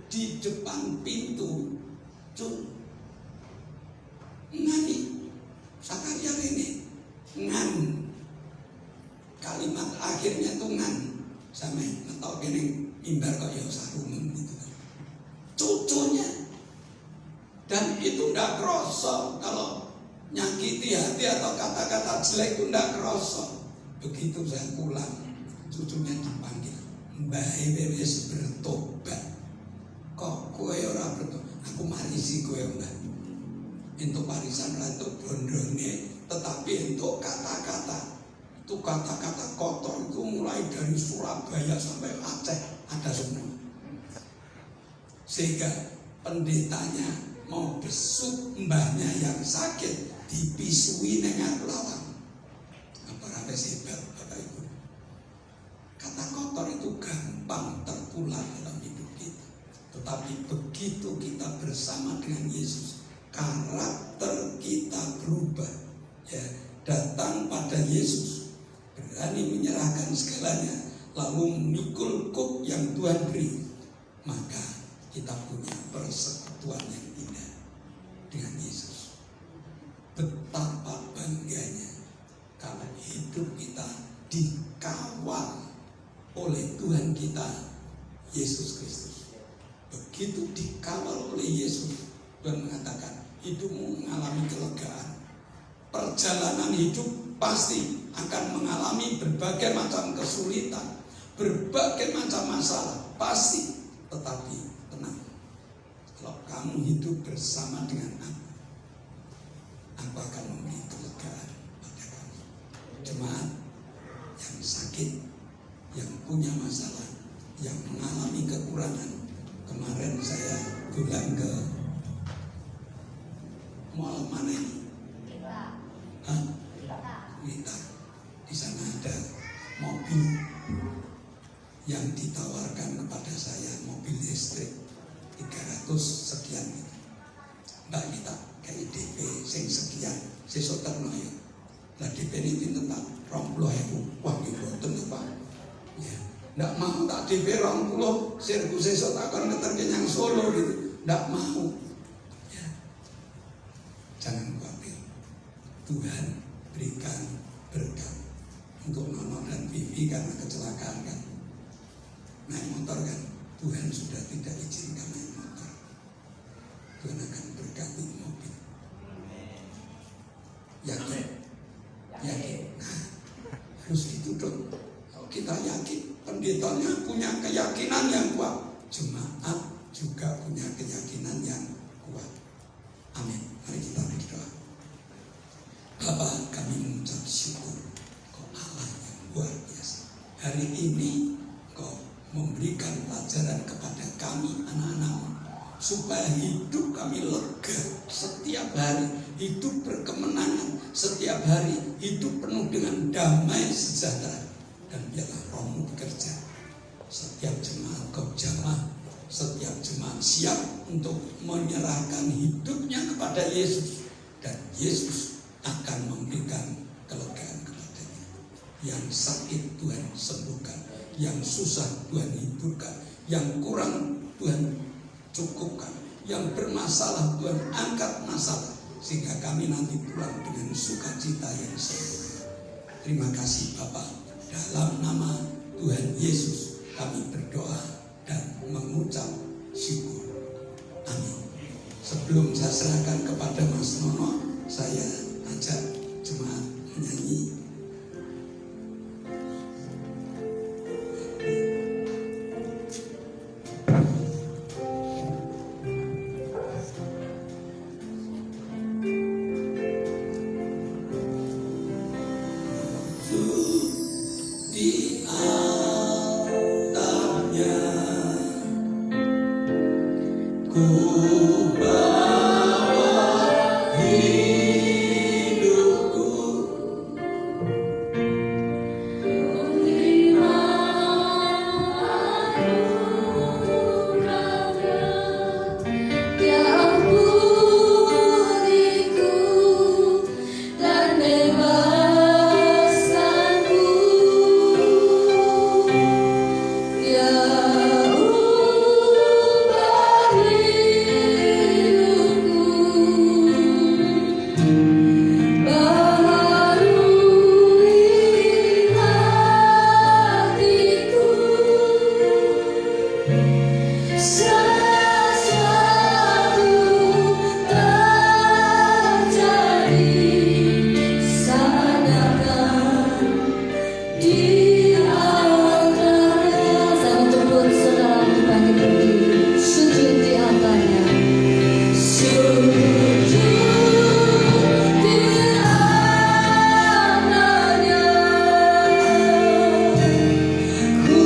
S2: di depan pintu. Ngani Sakaria ini ngan, kalimat akhirnya tuh ngan, sama ngetau gini mimbar kok ya sarungan gitu. Cucunya, dan itu ndak kroso kalau nyakiti hati atau kata-kata jelek itu ndak kroso. Begitu saya pulang, cucunya dipanggil, Mbah wis bertobat. Kok kowe ora bertobat? Aku marisi kowe Mbah. Untuk warisan untuk bondone, tetapi untuk kata-kata, itu kata-kata kotor itu mulai dari Surabaya sampai Aceh ada semua. Sehingga pendetanya mau besuk mbahnya yang sakit, dipisui dengan lawang. Apa rapi sebab Bapak Ibu? Kata kotor itu gampang tertular dalam hidup kita. Tetapi begitu kita bersama dengan Yesus, karakter kita berubah, ya, datang pada Yesus, berani menyerahkan segalanya, lalu memikul kuk yang Tuhan beri, maka kita punya persekutuan yang indah dengan Yesus. Betapa bangganya kalau hidup kita dikawal oleh Tuhan kita Yesus Kristus. Begitu dikawal oleh Yesus, Tuhan mengatakan hidupmu mengalami kelegaan. Perjalanan hidup pasti akan mengalami berbagai macam kesulitan, berbagai macam masalah, pasti. Tetapi tenang, kalau kamu hidup bersama dengan aku akan memberi kelegaan pada kamu. Jemaat yang sakit, yang punya masalah, yang mengalami kekurangan. Kemarin saya pulang ke mall mana ini? Wita. Di sana ada mobil yang ditawarkan kepada saya, mobil listrik 300 sekian. Mbak Wita kayak DP sing sekian, sesuk terno ya. Lah DP ini pinten tak 20.000. Wah nggih boten to Pak. Ya, ndak mau tak DP 20, sirku sesuk tak kon ngeterke nyang Solo gitu. Ndak mau. Ya. Jangan Tuhan berikan berkat. Untuk Nono dan Vivi karena kecelakaan kan, naik motor kan, Tuhan sudah tidak izinkan naik motor. Tuhan akan berkati mobil. Yakin? Yakin. Harus gitu dong. Kalau kita yakin, pendetanya punya keyakinan yang kuat, jemaat juga punya keyakinan yang kuat. Amin. Mari kita berdoa. Bapa, kami mengucap syukur. Kau Allah yang luar biasa. Hari ini Kau memberikan pelajaran kepada kami anak-anak-Mu, supaya hidup kami lega setiap hari, hidup berkemenangan setiap hari, hidup penuh dengan damai sejahtera. Dan biarlah Roh-Mu bekerja. Setiap jemaat Kau jamah, setiap jemaat siap untuk menyerahkan hidupnya kepada Yesus, dan Yesus akan memberikan kelegaan kepadanya. Yang sakit Tuhan sembuhkan, yang susah Tuhan hiburkan, yang kurang Tuhan cukupkan, yang bermasalah Tuhan angkat masalah, sehingga kami nanti pulang dengan sukacita yang sempurna. Terima kasih Bapa. Dalam nama Tuhan Yesus kami berdoa dan mengucap syukur. Amin. Sebelum saya serahkan kepada Mas Nono, saya ajak jemaat menyanyi. Di atapnya ku bawa hidupku,
S1: yang buniku dan bebaskanku, yang ubah hidupku, baharui hatiku. Sesuatu terjadi saat datang di altarnya. Saya menjemput saudara untuk bangkit berdiri, sujud di altarnya, sujud di altarnya. Ku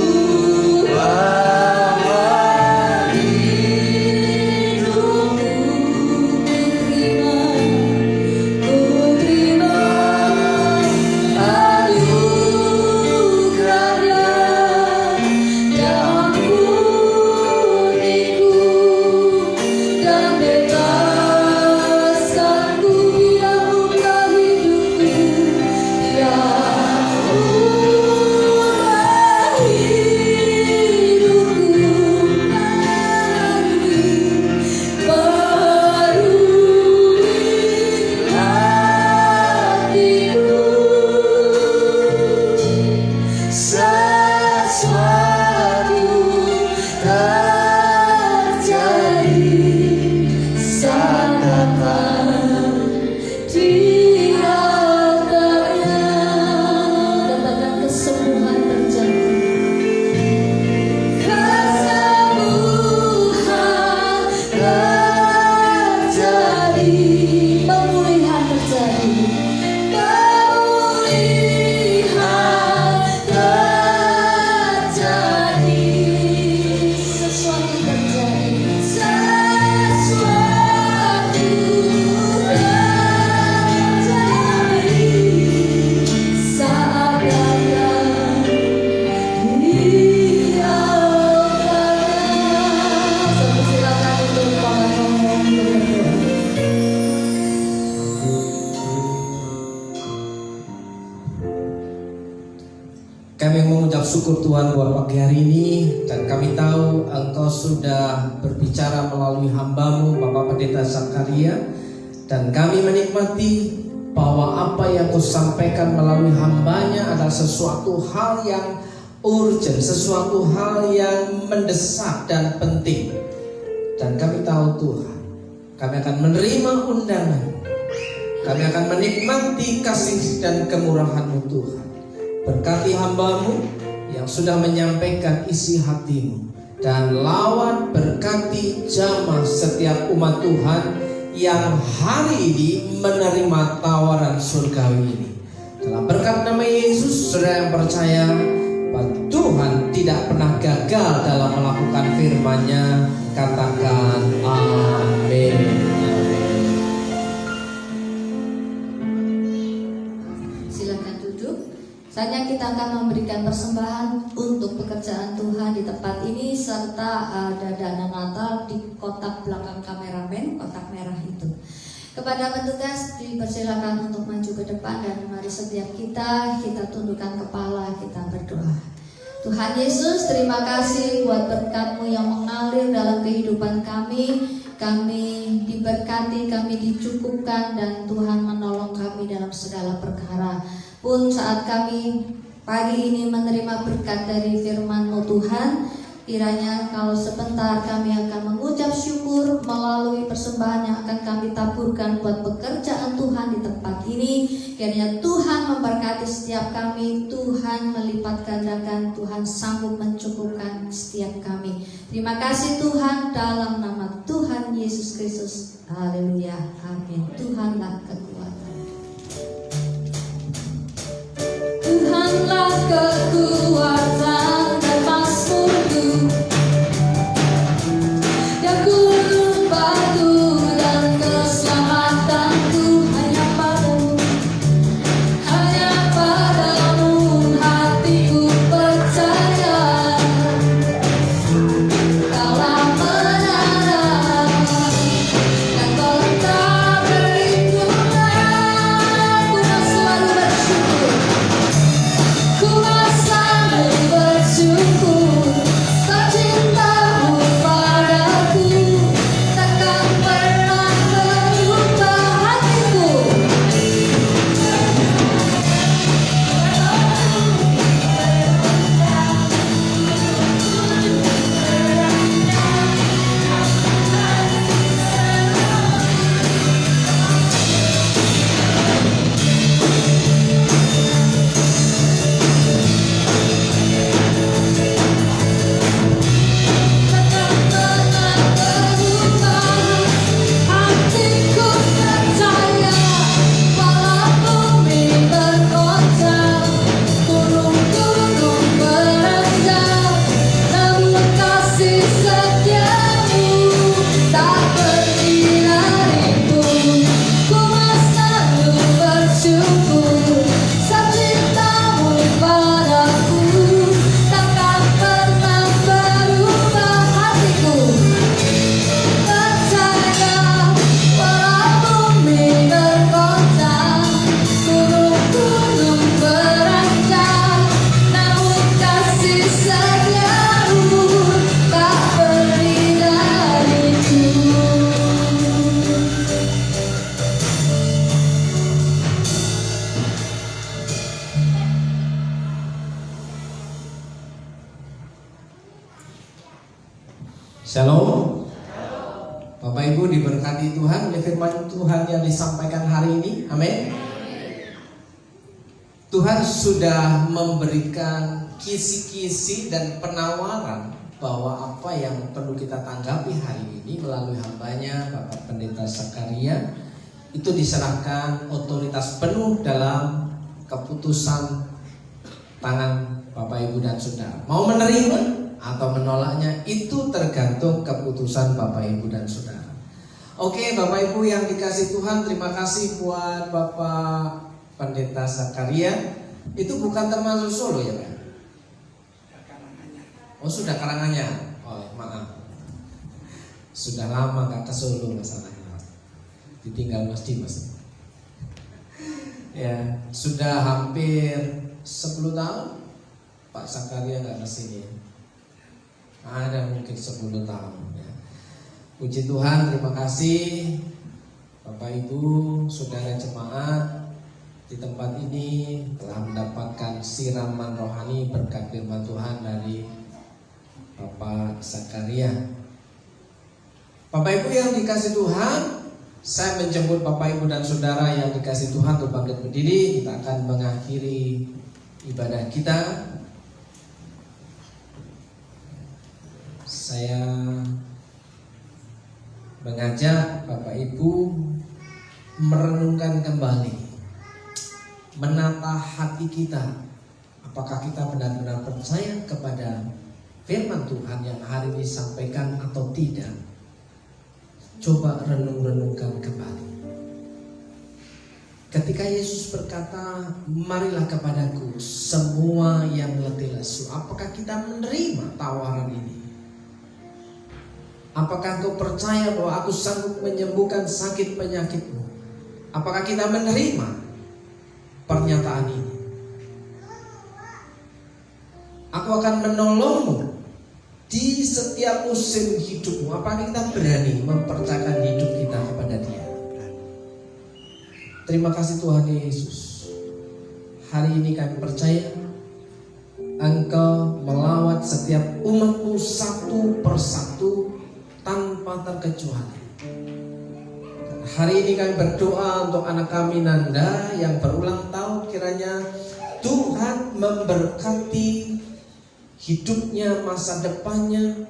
S4: Kami mengucap syukur Tuhan buat pagi hari ini, dan kami tahu Engkau sudah berbicara melalui hamba-Mu Bapak Pendeta Zakaria, dan kami menikmati bahwa apa yang Kau sampaikan melalui hambanya adalah sesuatu hal yang urgent, sesuatu hal yang mendesak dan penting. Dan kami tahu Tuhan, kami akan menerima undangan, kami akan menikmati kasih dan kemurahan-Mu Tuhan. Berkati hamba-Mu yang sudah menyampaikan isi hati-Mu, dan lawat berkati jamaah setiap umat Tuhan yang hari ini menerima tawaran surgawi ini. Dalam berkat nama Yesus, saudara yang percaya bahwa Tuhan tidak pernah gagal dalam melakukan firman-Nya. Katakan amin.
S1: Silakan duduk. Saatnya kita akan memberikan persembahan untuk pekerjaan Tuhan di tempat ini, serta ada dana Natal di kotak belakang kameramen, kotak merah itu. Kepada petugas dipersilakan untuk maju ke depan, dan mari setiap kita tundukkan kepala, kita berdoa. Tuhan Yesus, terima kasih buat berkat-Mu yang mengalir dalam kehidupan kami. Kami diberkati, kami dicukupkan, dan Tuhan menolong kami dalam segala perkara. Pun saat kami pagi ini menerima berkat dari firman-Mu Tuhan, kiranya kalau sebentar kami akan mengucap syukur melalui persembahan yang akan kami taburkan buat pekerjaan Tuhan di tempat ini. Kiranya Tuhan memberkati setiap kami, Tuhan melipat gandakan, Tuhan sanggup mencukupkan setiap kami. Terima kasih Tuhan, dalam nama Tuhan Yesus Kristus. Haleluya, amin. Tuhanlah kekuatan. Tuhanlah kekuatan dan mazmurku, yang gunung batu dan keselamatanku. Hanya padamu, hanya padamu hatiku percaya. Kaulah menara, dan Kau letak perlindungan. Ku mau selalu bersyukur, ku mau selalu bersyukur. Cinta-Mu padaku takkan pernah berubah hatiku. Hatiku percaya, walau bumi bergoncang, gunung-gunung berenjang, namun kasih setia-Mu tak pergi dariku. Ku mau selalu bersyukur, sebab cinta-Mu padaku takkan pernah berubah hatiku. Percaya, walau bumi bergoncang, gunung-gunung berenjang, namun kasih setia-Mu tak pergi dariku.
S4: Shalom. Bapak Ibu diberkati Tuhan oleh firman Tuhan yang disampaikan hari ini. Amin. Tuhan sudah memberikan kisi-kisi dan penawaran bahwa apa yang perlu kita tanggapi hari ini melalui hambanya Bapak Pendeta Zakaria itu diserahkan otoritas penuh dalam keputusan tangan Bapak Ibu dan Saudara. Mau menerima atau menolaknya itu tergantung keputusan Bapak Ibu dan Saudara. Oke, Bapak Ibu yang dikasih Tuhan, terima kasih buat Bapak Pendeta Zakaria. Itu bukan termasuk Solo ya Pak? Oh sudah Karanganyar. Oh maaf, sudah lama gak ke Solo masalahnya. Ditinggal Mas Dimas. Ya sudah hampir 10 tahun Pak Zakaria gak kesini. Ada mungkin 10 tahun ya. Puji Tuhan, terima kasih Bapak Ibu, saudara jemaat di tempat ini telah mendapatkan siraman rohani berkat firman Tuhan dari Bapak Zakaria. Bapak Ibu yang dikasih Tuhan, saya menjemput Bapak Ibu dan Saudara yang dikasih Tuhan untuk bangkit berdiri. Kita akan mengakhiri ibadah kita. Saya mengajak Bapak Ibu merenungkan kembali, menata hati kita. Apakah kita benar-benar percaya kepada firman Tuhan yang hari ini disampaikan atau tidak? Coba renung-renungkan kembali. Ketika Yesus berkata, marilah kepadaku semua yang letih lesu, apakah kita menerima tawaran ini? Apakah engkau percaya bahwa aku sanggup menyembuhkan sakit penyakitmu? Apakah kita menerima pernyataan ini? Aku akan menolongmu di setiap musim hidupmu. Apakah kita berani mempercayakan hidup kita kepada Dia? Terima kasih Tuhan Yesus. Hari ini kami percaya Engkau melawat setiap umatmu satu persatu tanpa terkecuali. Hari ini kami berdoa untuk anak kami Nanda yang berulang tahun. Kiranya Tuhan memberkati hidupnya, masa depannya.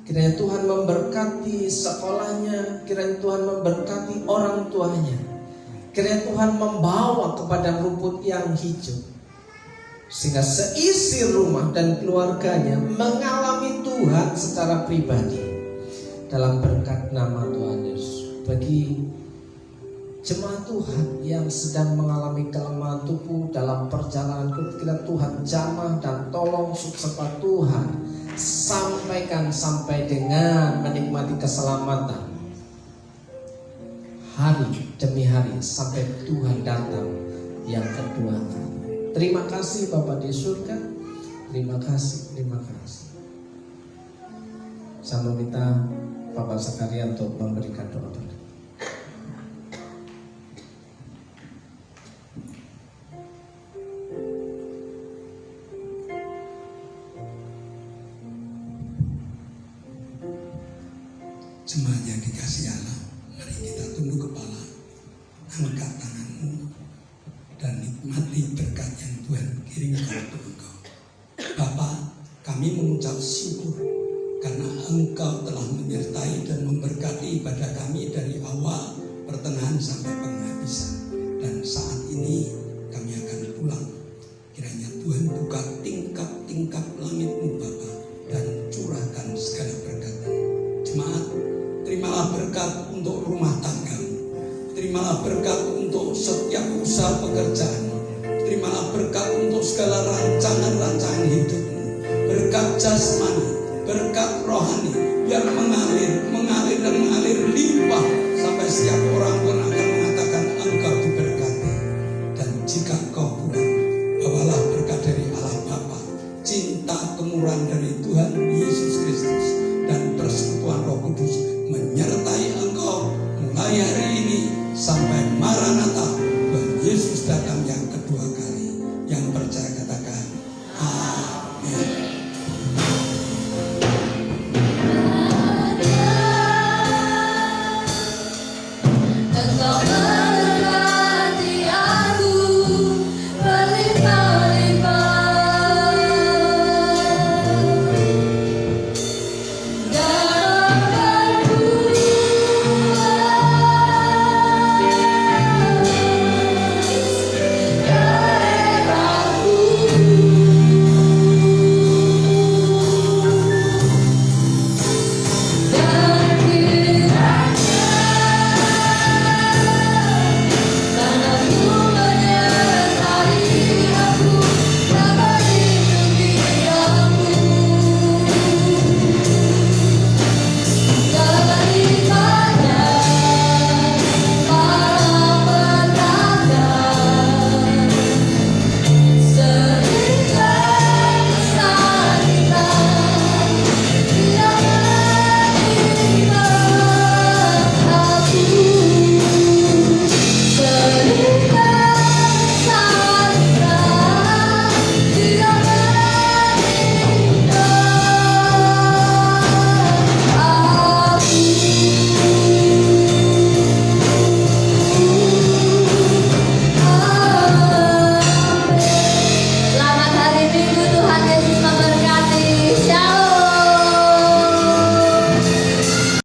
S4: Kiranya Tuhan memberkati sekolahnya. Kiranya Tuhan memberkati orang tuanya. Kiranya Tuhan membawa kepada rumput yang hijau, sehingga seisi rumah dan keluarganya mengalami Tuhan secara pribadi. Dalam berkat nama Tuhan Yesus. Bagi jemaat Tuhan yang sedang mengalami kelemahan tubuh dalam perjalanan, kiranya Tuhan jamah dan tolong supaya Tuhan sampaikan sampai dengan menikmati keselamatan hari demi hari sampai Tuhan datang yang kedua kali. Terima kasih Bapa di surga. Terima kasih, terima kasih. Saya meminta Bapak Zakaria untuk memberikan doa berkat.
S2: Jemaat yang dikasihi Allah, mari kita tunduk kepala, angkat tanganmu, dan nikmati berkat yang Tuhan kirimkan untuk engkau. Bapa, kami mengucap syukur karena Engkau telah menyertai dan memberkati ibadah kami dari awal, pertengahan sampai penghabisan. Dan saat ini kami akan pulang. Kiranya Tuhan buka tingkap-tingkap langit-Mu Bapa dan curahkan segala berkat. Jemaat, terimalah berkat untuk rumah tanggamu. Terimalah berkat untuk setiap usaha pekerjaan. Terimalah berkat untuk segala rancangan-rancangan hidupmu. Berkat jasmani, berkat rohani yang mengalir dan mengalir limpah sampai setiap orang pun akan mengatakan engkau diberkati. Dan jika engkau pulang, bawalah berkat dari Allah Bapa, cinta kemurahan dari Tuhan Yesus Kristus, dan persekutuan Roh Kudus menyertai engkau mulai hari